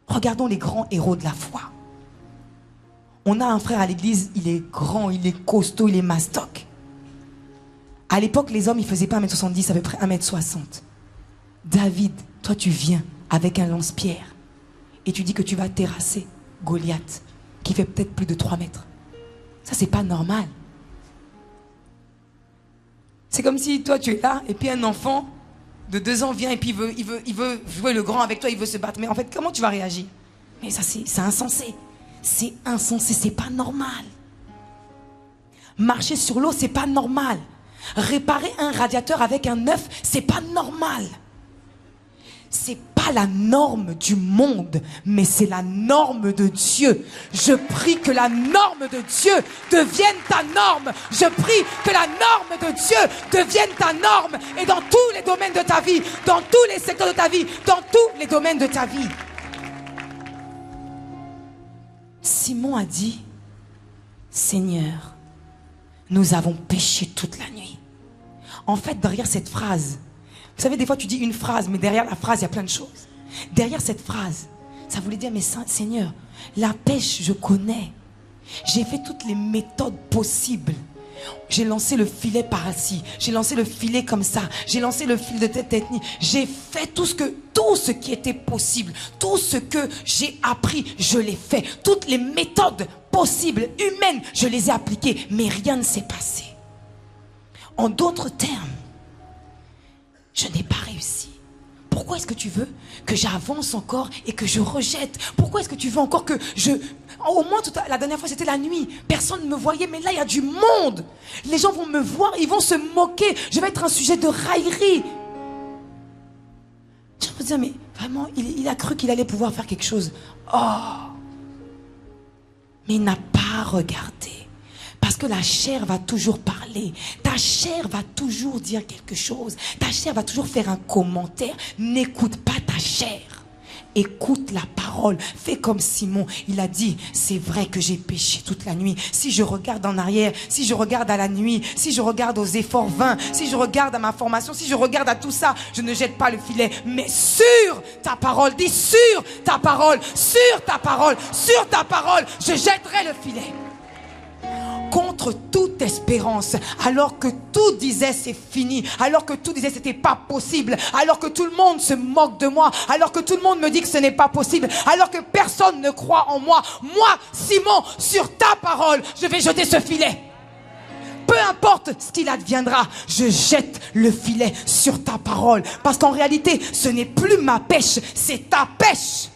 Regardons les grands héros de la foi. On a un frère à l'église, il est grand, il est costaud, il est mastoc. À l'époque, les hommes, ils ne faisaient pas 1m70, à peu près 1m60. David, toi tu viens avec un lance-pierre et tu dis que tu vas terrasser Goliath, qui fait peut-être plus de 3 mètres. Ça, c'est pas normal. C'est comme si toi tu es là et puis un enfant de 2 ans vient et puis il veut jouer le grand avec toi, il veut se battre. Mais en fait, comment tu vas réagir? Mais ça, c'est insensé. C'est insensé, c'est pas normal. Marcher sur l'eau, c'est pas normal. Réparer un radiateur avec un œuf, c'est pas normal. C'est pas la norme du monde, mais c'est la norme de Dieu. Je prie que la norme de Dieu devienne ta norme. Je prie que la norme de Dieu devienne ta norme. Et dans tous les domaines de ta vie, dans tous les secteurs de ta vie, dans tous les domaines de ta vie. Simon a dit, Seigneur, nous avons péché toute la nuit. En fait, derrière cette phrase, vous savez, des fois tu dis une phrase, mais derrière la phrase, il y a plein de choses. Derrière cette phrase, ça voulait dire, mais Seigneur, la pêche, je connais. J'ai fait toutes les méthodes possibles. J'ai lancé le filet par ici, j'ai lancé le filet comme ça, j'ai lancé le fil de tête ethnie. J'ai fait tout ce qui était possible, tout ce que j'ai appris, je l'ai fait. Toutes les méthodes possibles, humaines, je les ai appliquées, mais rien ne s'est passé. En d'autres termes, je n'ai pas réussi. Pourquoi est-ce que tu veux que j'avance encore et que je rejette? Pourquoi est-ce que tu veux encore que je... Au moins, la dernière fois, c'était la nuit. Personne ne me voyait, mais là, il y a du monde. Les gens vont me voir, ils vont se moquer. Je vais être un sujet de raillerie. Je me disais, mais vraiment, il a cru qu'il allait pouvoir faire quelque chose. Oh! Mais il n'a pas regardé. Parce que la chair va toujours parler. Ta chair va toujours dire quelque chose. Ta chair va toujours faire un commentaire. N'écoute pas ta chair. Écoute la parole. Fais comme Simon. Il a dit, c'est vrai que j'ai péché toute la nuit. Si je regarde en arrière, si je regarde à la nuit, si je regarde aux efforts vains, si je regarde à ma formation, si je regarde à tout ça, je ne jette pas le filet. Mais sur ta parole, dis sur ta parole, sur ta parole, sur ta parole, je jetterai le filet. Contre toute espérance, alors que tout disait c'est fini, alors que tout disait c'était pas possible, alors que tout le monde se moque de moi, alors que tout le monde me dit que ce n'est pas possible, alors que personne ne croit en moi, moi, Simon, sur ta parole, je vais jeter ce filet. Peu importe ce qu'il adviendra, je jette le filet sur ta parole, parce qu'en réalité, ce n'est plus ma pêche, c'est ta pêche.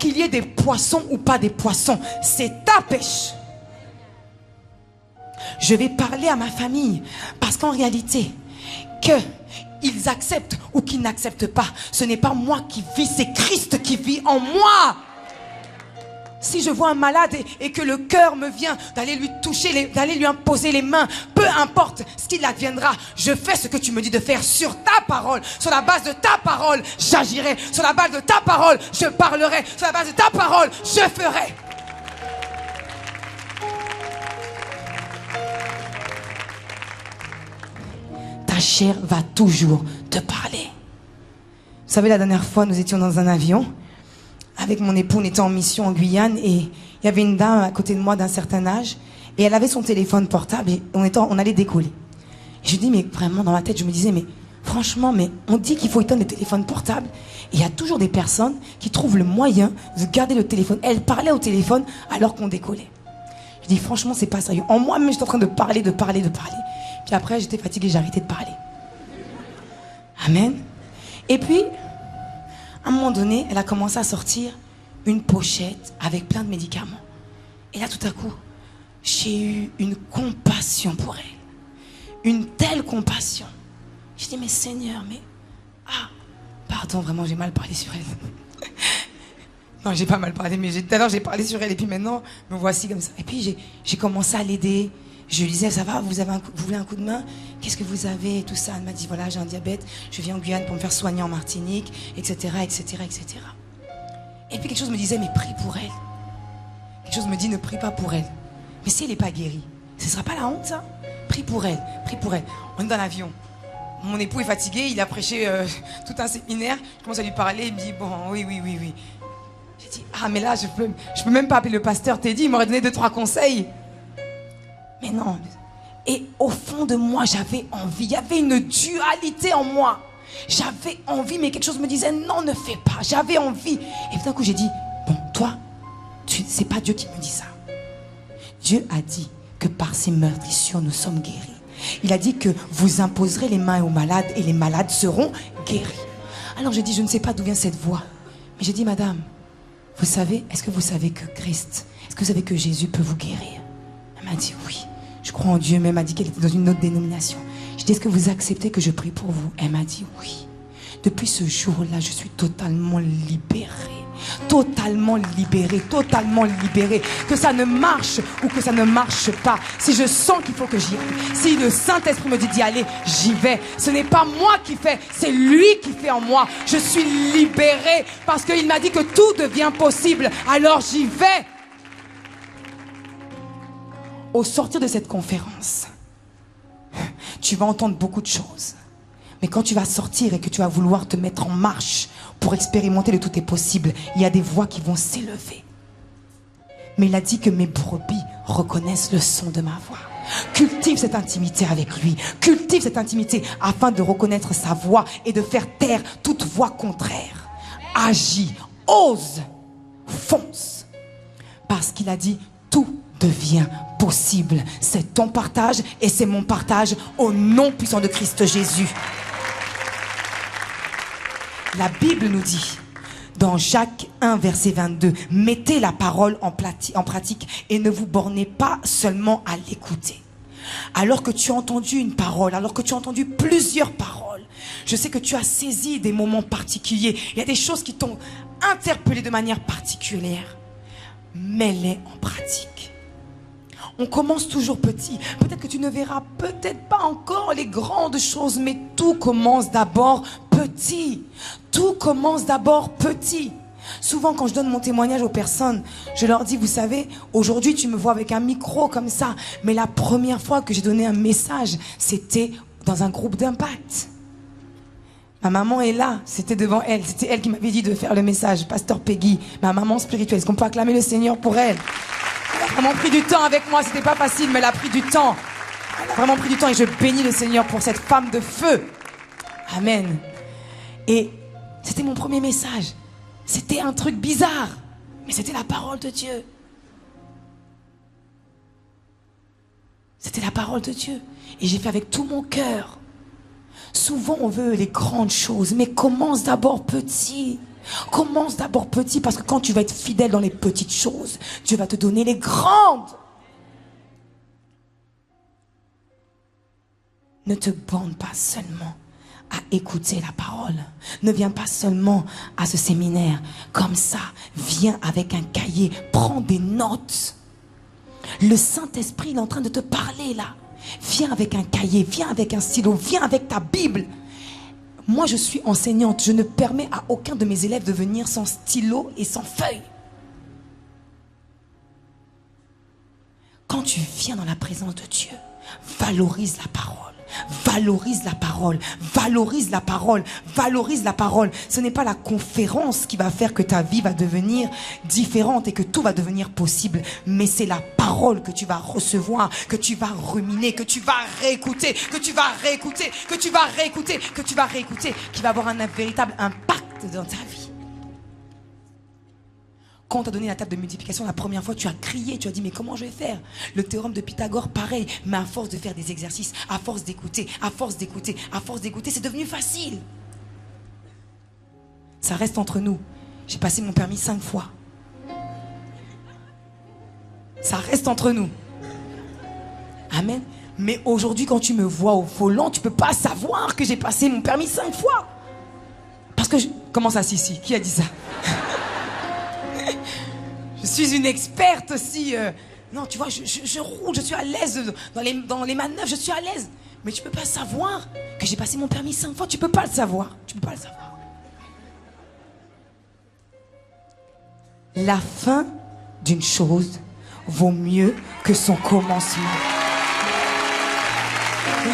Qu'il y ait des poissons ou pas des poissons, c'est ta pêche. Je vais parler à ma famille parce qu'en réalité, qu'ils acceptent ou qu'ils n'acceptent pas, ce n'est pas moi qui vis, c'est Christ qui vit en moi. Si je vois un malade et que le cœur me vient d'aller lui toucher, d'aller lui imposer les mains, peu importe ce qu'il adviendra, je fais ce que tu me dis de faire sur ta parole. Sur la base de ta parole, j'agirai. Sur la base de ta parole, je parlerai. Sur la base de ta parole, je ferai. Ta chair va toujours te parler. Vous savez, la dernière fois, nous étions dans un avion. Avec mon époux, on était en mission en Guyane. Et il y avait une dame à côté de moi d'un certain âge. Et elle avait son téléphone portable. Et on allait décoller. Et je dis, mais vraiment, dans ma tête, je me disais, mais franchement, mais on dit qu'il faut éteindre les téléphones portables. Et il y a toujours des personnes qui trouvent le moyen de garder le téléphone. Elle parlait au téléphone alors qu'on décollait. Je dis, franchement, c'est pas sérieux. En moi-même, j'étais en train de parler. Puis après, j'étais fatiguée, j'ai arrêté de parler. Amen. Et puis, à un moment donné, elle a commencé à sortir une pochette avec plein de médicaments. Et là, tout à coup, j'ai eu une compassion pour elle. Une telle compassion. Je dis, mais Seigneur, mais... Pardon, vraiment, j'ai mal parlé sur elle. Non, j'ai pas mal parlé, mais tout à l'heure, j'ai parlé sur elle. Et puis maintenant, me voici comme ça. Et puis, j'ai commencé à l'aider. Je lui disais, ça va, vous voulez un coup de main? Qu'est-ce que vous avez? Et tout ça. Elle m'a dit, voilà, j'ai un diabète. Je viens en Guyane pour me faire soigner en Martinique, etc., etc., etc. Et puis, quelque chose me disait, mais prie pour elle. Quelque chose me dit, ne prie pas pour elle. Mais si elle n'est pas guérie, ce ne sera pas la honte, ça? Prie pour elle, prie pour elle. On est dans l'avion. Mon époux est fatigué, il a prêché tout un séminaire. Je commence à lui parler, il me dit, bon, oui. J'ai dit, ah, mais là, je peux même pas appeler le pasteur Teddy, il m'aurait donné 2-3 conseils. Mais non. Et au fond de moi, j'avais envie. Il y avait une dualité en moi. J'avais envie, mais quelque chose me disait, non, ne fais pas. J'avais envie. Et d'un coup, j'ai dit, bon, toi, c'est pas Dieu qui me dit ça. Dieu a dit que par ses meurtrissures, nous sommes guéris. Il a dit que vous imposerez les mains aux malades et les malades seront guéris. Alors j'ai dit, je ne sais pas d'où vient cette voix. Mais j'ai dit, madame, vous savez, est-ce que vous savez que Christ, est-ce que vous savez que Jésus peut vous guérir? Elle m'a dit oui. Je crois en Dieu, mais elle m'a dit qu'elle était dans une autre dénomination. J'ai dit, est-ce que vous acceptez que je prie pour vous? Elle m'a dit oui. Depuis ce jour-là, je suis totalement libérée. Totalement libérée, totalement libérée. Que ça ne marche ou que ça ne marche pas. Si je sens qu'il faut que j'y aille, si le Saint-Esprit me dit d'y aller, j'y vais. Ce n'est pas moi qui fais, c'est lui qui fait en moi. Je suis libérée parce qu'il m'a dit que tout devient possible. Alors j'y vais. Au sortir de cette conférence, tu vas entendre beaucoup de choses. Mais quand tu vas sortir et que tu vas vouloir te mettre en marche pour expérimenter le tout est possible, il y a des voix qui vont s'élever. Mais il a dit que mes brebis reconnaissent le son de ma voix. Cultive cette intimité avec lui. Cultive cette intimité afin de reconnaître sa voix et de faire taire toute voix contraire. Agis, ose, fonce. Parce qu'il a dit, tout devient possible. C'est ton partage et c'est mon partage au nom puissant de Christ Jésus. La Bible nous dit, dans Jacques 1, verset 22, mettez la parole en pratique et ne vous bornez pas seulement à l'écouter. Alors que tu as entendu une parole, alors que tu as entendu plusieurs paroles, je sais que tu as saisi des moments particuliers. Il y a des choses qui t'ont interpellé de manière particulière. Mets-les en pratique. On commence toujours petit. Peut-être que tu ne verras peut-être pas encore les grandes choses, mais tout commence d'abord petit. Tout commence d'abord petit. Souvent, quand je donne mon témoignage aux personnes, je leur dis, vous savez, aujourd'hui, tu me vois avec un micro comme ça. Mais la première fois que j'ai donné un message, c'était dans un groupe d'impact. Ma maman est là, c'était devant elle. C'était elle qui m'avait dit de faire le message. Pasteur Peggy, ma maman spirituelle. Est-ce qu'on peut acclamer le Seigneur pour elle? Elle a vraiment pris du temps avec moi. C'était pas facile, mais elle a pris du temps. Elle a vraiment pris du temps et je bénis le Seigneur pour cette femme de feu. Amen. Et c'était mon premier message. C'était un truc bizarre, mais c'était la parole de Dieu. C'était la parole de Dieu. Et j'ai fait avec tout mon cœur. Souvent, on veut les grandes choses, mais commence d'abord petit. Commence d'abord petit, parce que quand tu vas être fidèle dans les petites choses, Dieu va te donner les grandes. Ne te borne pas seulement à écouter la parole. Ne viens pas seulement à ce séminaire comme ça. Viens avec un cahier, prends des notes. Le Saint-Esprit il est en train de te parler là. Viens avec un cahier, viens avec un stylo, viens avec ta Bible. Moi je suis enseignante, je ne permets à aucun de mes élèves de venir sans stylo et sans feuille. Quand tu viens dans la présence de Dieu, valorise la parole. Valorise la parole, valorise la parole, valorise la parole. Ce n'est pas la conférence qui va faire que ta vie va devenir différente et que tout va devenir possible, mais c'est la parole que tu vas recevoir, que tu vas ruminer, que tu vas réécouter, que tu vas réécouter, que tu vas réécouter, que tu vas réécouter, qui va avoir un véritable impact dans ta vie. Quand on t'a donné la table de multiplication la première fois, tu as crié, tu as dit mais comment je vais faire? Le théorème de Pythagore, pareil, mais à force de faire des exercices, à force d'écouter, à force d'écouter, à force d'écouter, c'est devenu facile. Ça reste entre nous. J'ai passé mon permis 5 fois. Ça reste entre nous. Amen. Mais aujourd'hui, quand tu me vois au volant, tu ne peux pas savoir que j'ai passé mon permis 5 fois. Parce que comment ça, si? Qui a dit ça? Je suis une experte aussi. Non, tu vois, je roule, je suis à l'aise dans les manœuvres, je suis à l'aise. Mais tu peux pas savoir que j'ai passé mon permis 5 fois. Tu peux pas le savoir. Tu peux pas le savoir. La fin d'une chose vaut mieux que son commencement.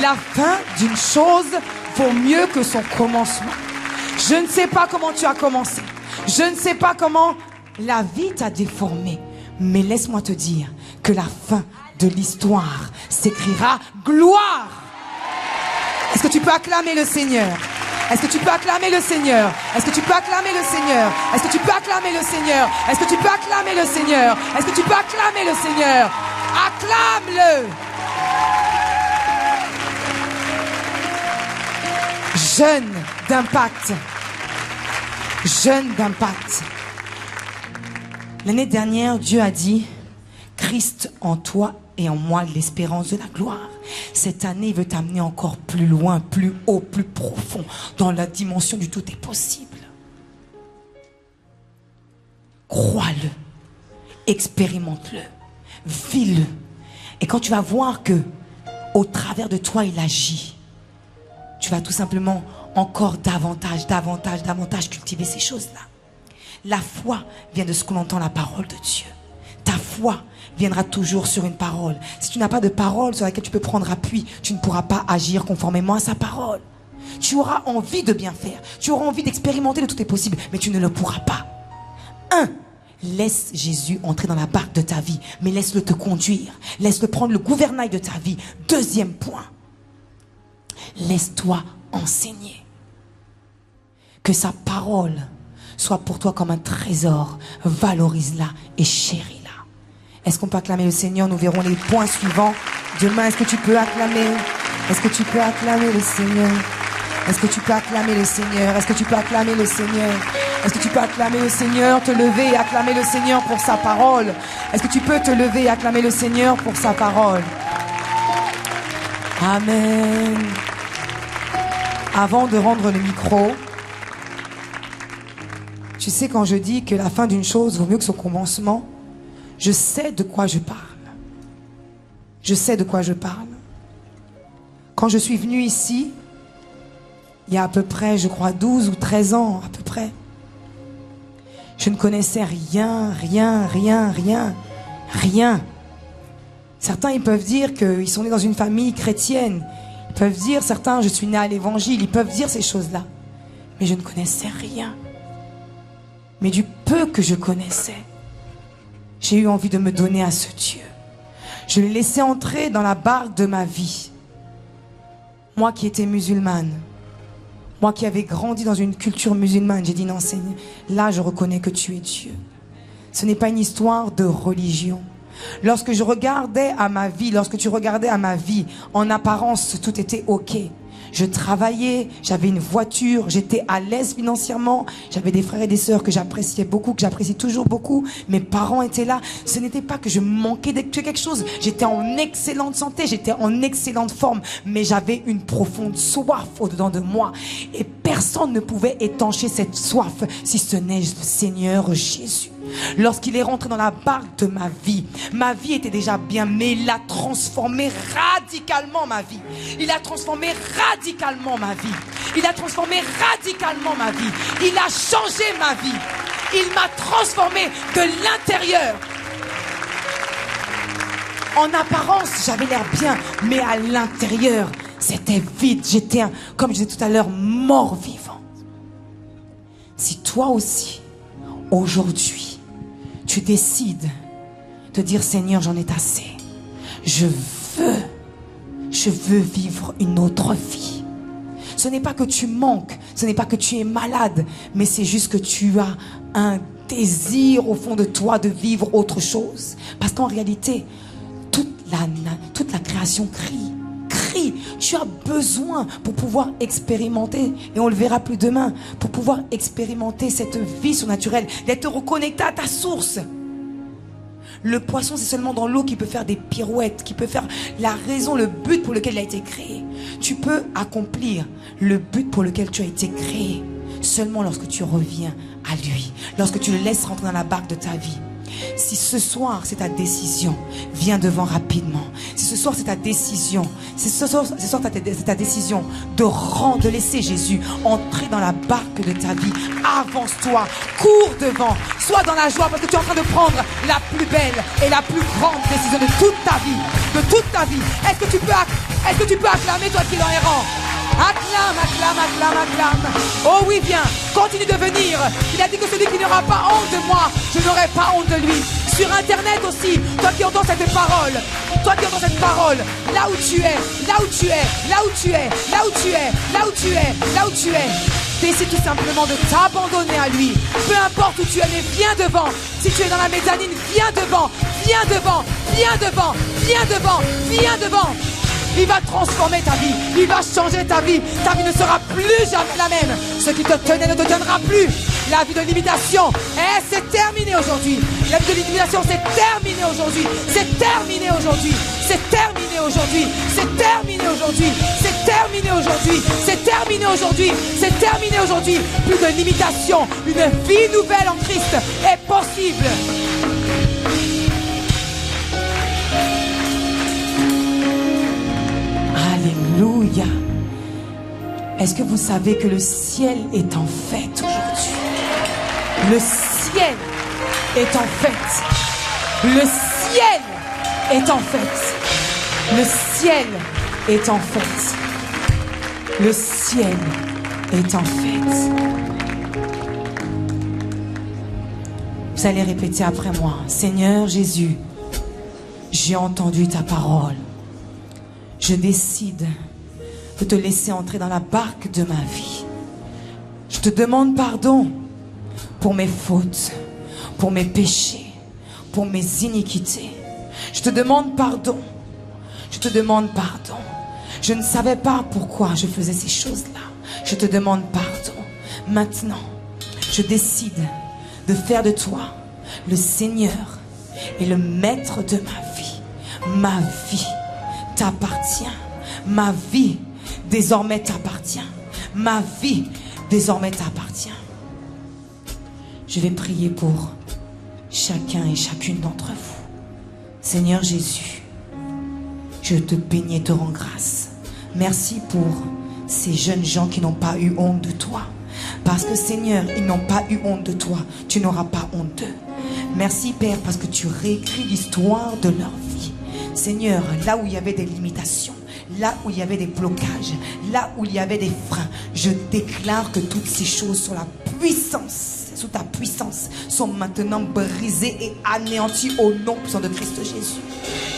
La fin d'une chose vaut mieux que son commencement. Je ne sais pas comment tu as commencé. Je ne sais pas comment la vie t'a déformé. Mais laisse-moi te dire que la fin de l'histoire s'écrira gloire. Est-ce que tu peux acclamer le Seigneur? Est-ce que tu peux acclamer le Seigneur? Est-ce que tu peux acclamer le Seigneur? Est-ce que tu peux acclamer le Seigneur? Est-ce que tu peux acclamer le Seigneur? Est-ce que tu peux acclamer le Seigneur? Acclame-le! Jeune d'impact. Jeune d'impact. L'année dernière, Dieu a dit, Christ en toi et en moi, l'espérance de la gloire. Cette année, il veut t'amener encore plus loin, plus haut, plus profond, dans la dimension du tout est possible. Crois-le, expérimente-le, vis-le. Et quand tu vas voir que, au travers de toi, il agit, tu vas tout simplement encore davantage cultiver ces choses-là. La foi vient de ce qu'on entend la parole de Dieu. Ta foi viendra toujours sur une parole. Si tu n'as pas de parole sur laquelle tu peux prendre appui, tu ne pourras pas agir conformément à sa parole. Tu auras envie de bien faire. Tu auras envie d'expérimenter le tout est possible, mais tu ne le pourras pas. 1. Laisse Jésus entrer dans la barque de ta vie, mais laisse-le te conduire. Laisse-le prendre le gouvernail de ta vie. 2e point. Laisse-toi enseigner. Que sa parole soit pour toi comme un trésor. Valorise-la et chéris-la. Est-ce qu'on peut acclamer le Seigneur? Nous verrons les points suivants demain. Est-ce que tu peux acclamer? Est-ce que tu peux acclamer le Seigneur? Est-ce que tu peux acclamer le Seigneur? Est-ce que tu peux acclamer le Seigneur? Est-ce que tu peux acclamer le Seigneur, te lever et acclamer le Seigneur pour sa parole? Est-ce que tu peux te lever et acclamer le Seigneur pour sa parole? Amen. Avant de rendre le micro, tu sais, quand je dis que la fin d'une chose vaut mieux que son commencement, je sais de quoi je parle. Je sais de quoi je parle. Quand je suis venue ici, il y a à peu près, je crois, 12 ou 13 ans, à peu près, je ne connaissais rien. Certains, ils peuvent dire qu'ils sont nés dans une famille chrétienne. Ils peuvent dire, certains, je suis né à l'évangile. Ils peuvent dire ces choses-là. Mais je ne connaissais rien. Mais du peu que je connaissais, j'ai eu envie de me donner à ce Dieu. Je l'ai laissé entrer dans la barque de ma vie. Moi qui étais musulmane, moi qui avais grandi dans une culture musulmane, j'ai dit non Seigneur, là je reconnais que tu es Dieu. Ce n'est pas une histoire de religion. Lorsque je regardais à ma vie, lorsque tu regardais à ma vie, en apparence tout était ok. Je travaillais, j'avais une voiture, j'étais à l'aise financièrement, j'avais des frères et des sœurs que j'appréciais beaucoup, que j'apprécie toujours beaucoup, mes parents étaient là. Ce n'était pas que je manquais de quelque chose, j'étais en excellente santé, j'étais en excellente forme, mais j'avais une profonde soif au-dedans de moi et personne ne pouvait étancher cette soif si ce n'est le Seigneur Jésus. Lorsqu'il est rentré dans la barque de ma vie était déjà bien, mais il a transformé radicalement ma vie. Il a transformé radicalement ma vie. Il a transformé radicalement ma vie. Il a changé ma vie. Il m'a transformé de l'intérieur. En apparence, j'avais l'air bien, mais à l'intérieur, c'était vide. J'étais, comme je disais tout à l'heure, mort-vivant. Si toi aussi, aujourd'hui, tu décides de dire Seigneur, j'en ai assez. Je veux vivre une autre vie. Ce n'est pas que tu manques, ce n'est pas que tu es malade, mais c'est juste que tu as un désir au fond de toi de vivre autre chose. Parce qu'en réalité, toute la création crie. Tu as besoin pour pouvoir expérimenter, et on le verra plus demain, pour pouvoir expérimenter cette vie surnaturelle, d'être reconnecté à ta source. Le poisson, c'est seulement dans l'eau qui peut faire des pirouettes, qui peut faire la raison, le but pour lequel il a été créé. Tu peux accomplir le but pour lequel tu as été créé seulement lorsque tu reviens à lui, lorsque tu le laisses rentrer dans la barque de ta vie. Si ce soir c'est ta décision, viens devant rapidement. Si ce soir c'est ta décision, c'est ta décision de laisser Jésus entrer dans la barque de ta vie, avance-toi, cours devant, sois dans la joie parce que tu es en train de prendre la plus belle et la plus grande décision de toute ta vie, de toute ta vie. Est-ce que tu peux acclamer toi qui es en errant? Acclame, acclame, acclame, acclame. Oh oui, viens, continue de venir. Il a dit que celui qui n'aura pas honte de moi, je n'aurai pas honte de lui. Sur internet aussi, toi qui entends cette parole, là où tu es, là où tu es, là où tu es, là où tu es, là où tu es, là où tu es, décide tout simplement de t'abandonner à lui. Peu importe où tu es, mais viens devant. Si tu es dans la mezzanine, viens devant, viens devant, viens devant, viens devant, viens devant. Il va transformer ta vie, il va changer ta vie ne sera plus jamais la même. Ce qui te tenait ne te tiendra plus. La vie de limitation, c'est terminé aujourd'hui. La vie de limitation, c'est terminé aujourd'hui. C'est terminé aujourd'hui. C'est terminé aujourd'hui. C'est terminé aujourd'hui. C'est terminé aujourd'hui. C'est terminé aujourd'hui. C'est terminé aujourd'hui. Plus de limitation. Une vie nouvelle en Christ est possible. Alléluia. Est-ce que vous savez que le ciel est en fête aujourd'hui? Le ciel est en fête. Le ciel est en fête. Le ciel est en fête. Le ciel est en fête. Vous allez répéter après moi. Seigneur Jésus, j'ai entendu ta parole. Je décide de te laisser entrer dans la barque de ma vie. Je te demande pardon pour mes fautes, pour mes péchés, pour mes iniquités. Je te demande pardon. Je te demande pardon. Je ne savais pas pourquoi je faisais ces choses-là. Je te demande pardon. Maintenant, je décide de faire de toi le Seigneur et le maître de ma vie. Ma vie t'appartient. Ma vie désormais t'appartient. Ma vie désormais t'appartient. Je vais prier pour chacun et chacune d'entre vous. Seigneur Jésus, je te bénis et te rends grâce. Merci pour ces jeunes gens qui n'ont pas eu honte de toi. Parce que Seigneur, ils n'ont pas eu honte de toi. Tu n'auras pas honte d'eux. Merci Père parce que tu réécris l'histoire de leur vie. Seigneur, là où il y avait des limitations, là où il y avait des blocages, là où il y avait des freins, je déclare que toutes ces choses sont la puissance, sous ta puissance, sont maintenant brisées et anéanties au nom puissant de Christ Jésus.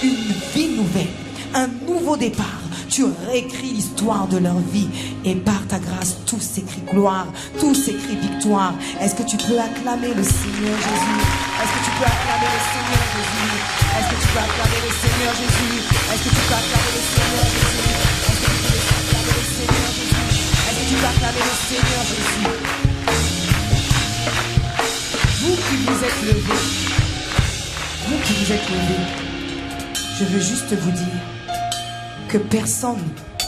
Une vie nouvelle, un nouveau départ. Tu réécris l'histoire de leur vie et par ta grâce, tous s'écrit gloire, tous s'écrit victoire. Est-ce que tu peux acclamer le Seigneur Jésus? Est-ce que tu peux acclamer le Seigneur Jésus? Est-ce que tu peux acclamer le Seigneur Jésus? Est-ce que tu peux acclamer le Seigneur Jésus? Est-ce que tu peux acclamer le Seigneur Jésus? Est-ce que tu peux acclamer le Seigneur Jésus? Vous qui vous êtes levés, je veux juste vous dire que personne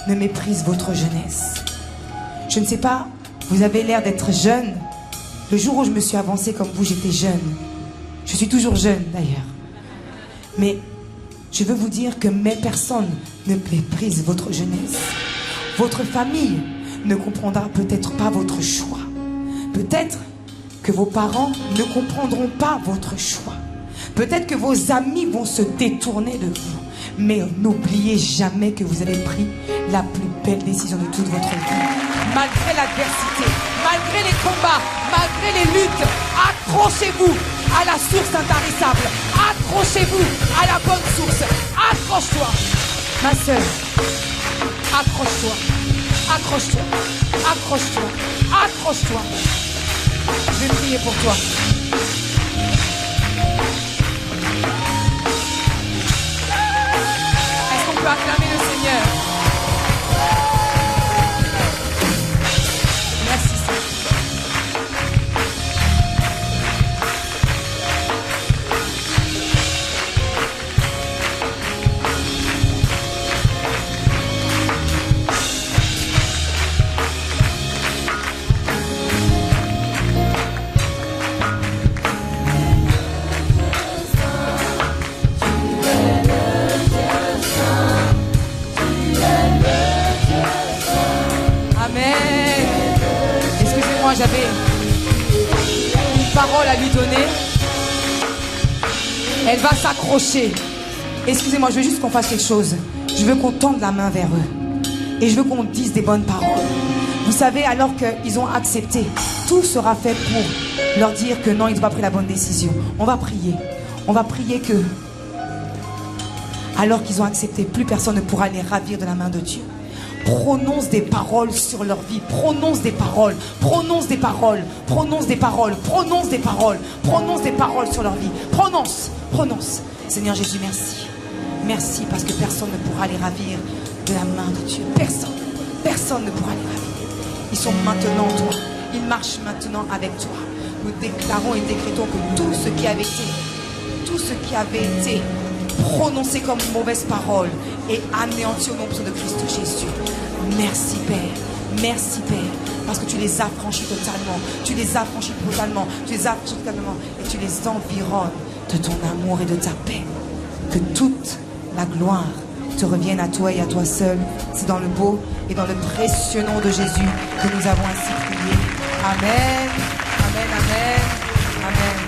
ne méprise votre jeunesse. Je ne sais pas, vous avez l'air d'être jeune. Le jour où je me suis avancée comme vous, j'étais jeune. Je suis toujours jeune d'ailleurs. Mais je veux vous dire que personne ne méprise votre jeunesse. Votre famille ne comprendra peut-être pas votre choix. Peut-être que vos parents ne comprendront pas votre choix. Peut-être que vos amis vont se détourner de vous. Mais n'oubliez jamais que vous avez pris la plus belle décision de toute votre vie. Malgré l'adversité, malgré les combats, malgré les luttes, accrochez-vous à la source intarissable. Accrochez-vous à la bonne source. Accroche-toi. Ma soeur, accroche-toi. Accroche-toi. Accroche-toi. Accroche-toi. Je vais prier pour toi. Est-ce qu'on peut acclamer le Seigneur? Merci Seigneur. j'avais une parole à lui donner. Elle va s'accrocher. Excusez-moi, je veux juste qu'on fasse quelque chose. Je veux qu'on tende la main vers eux. Et je veux qu'on dise des bonnes paroles. Vous savez, alors qu'ils ont accepté, tout sera fait pour leur dire que non, ils n'ont pas pris la bonne décision. On va prier. On va prier que, alors qu'ils ont accepté, plus personne ne pourra les ravir de la main de Dieu. Prononce des paroles sur leur vie. Prononce des paroles. Prononce des paroles. Prononce des paroles. Prononce des paroles. Prononce des paroles sur leur vie. Prononce. Prononce. Seigneur Jésus, merci. Merci parce que personne ne pourra les ravir de la main de Dieu. Personne. Personne ne pourra les ravir. Ils sont maintenant en toi. Ils marchent maintenant avec toi. Nous déclarons et décrétons que tout ce qui avait été prononcé comme mauvaise parole est anéanti au nom de Christ Jésus. Merci Père. Merci Père. Parce que tu les as franchis totalement. Tu les as franchis totalement. Tu les as franchis totalement. Et tu les environnes de ton amour et de ta paix. Que toute la gloire te revienne à toi et à toi seul. C'est dans le beau et dans le précieux nom de Jésus que nous avons ainsi prié. Amen. Amen. Amen. Amen.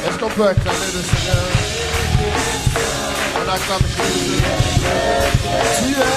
Est-ce qu'on peut acclamer le Seigneur? On acclame Jésus. Tu es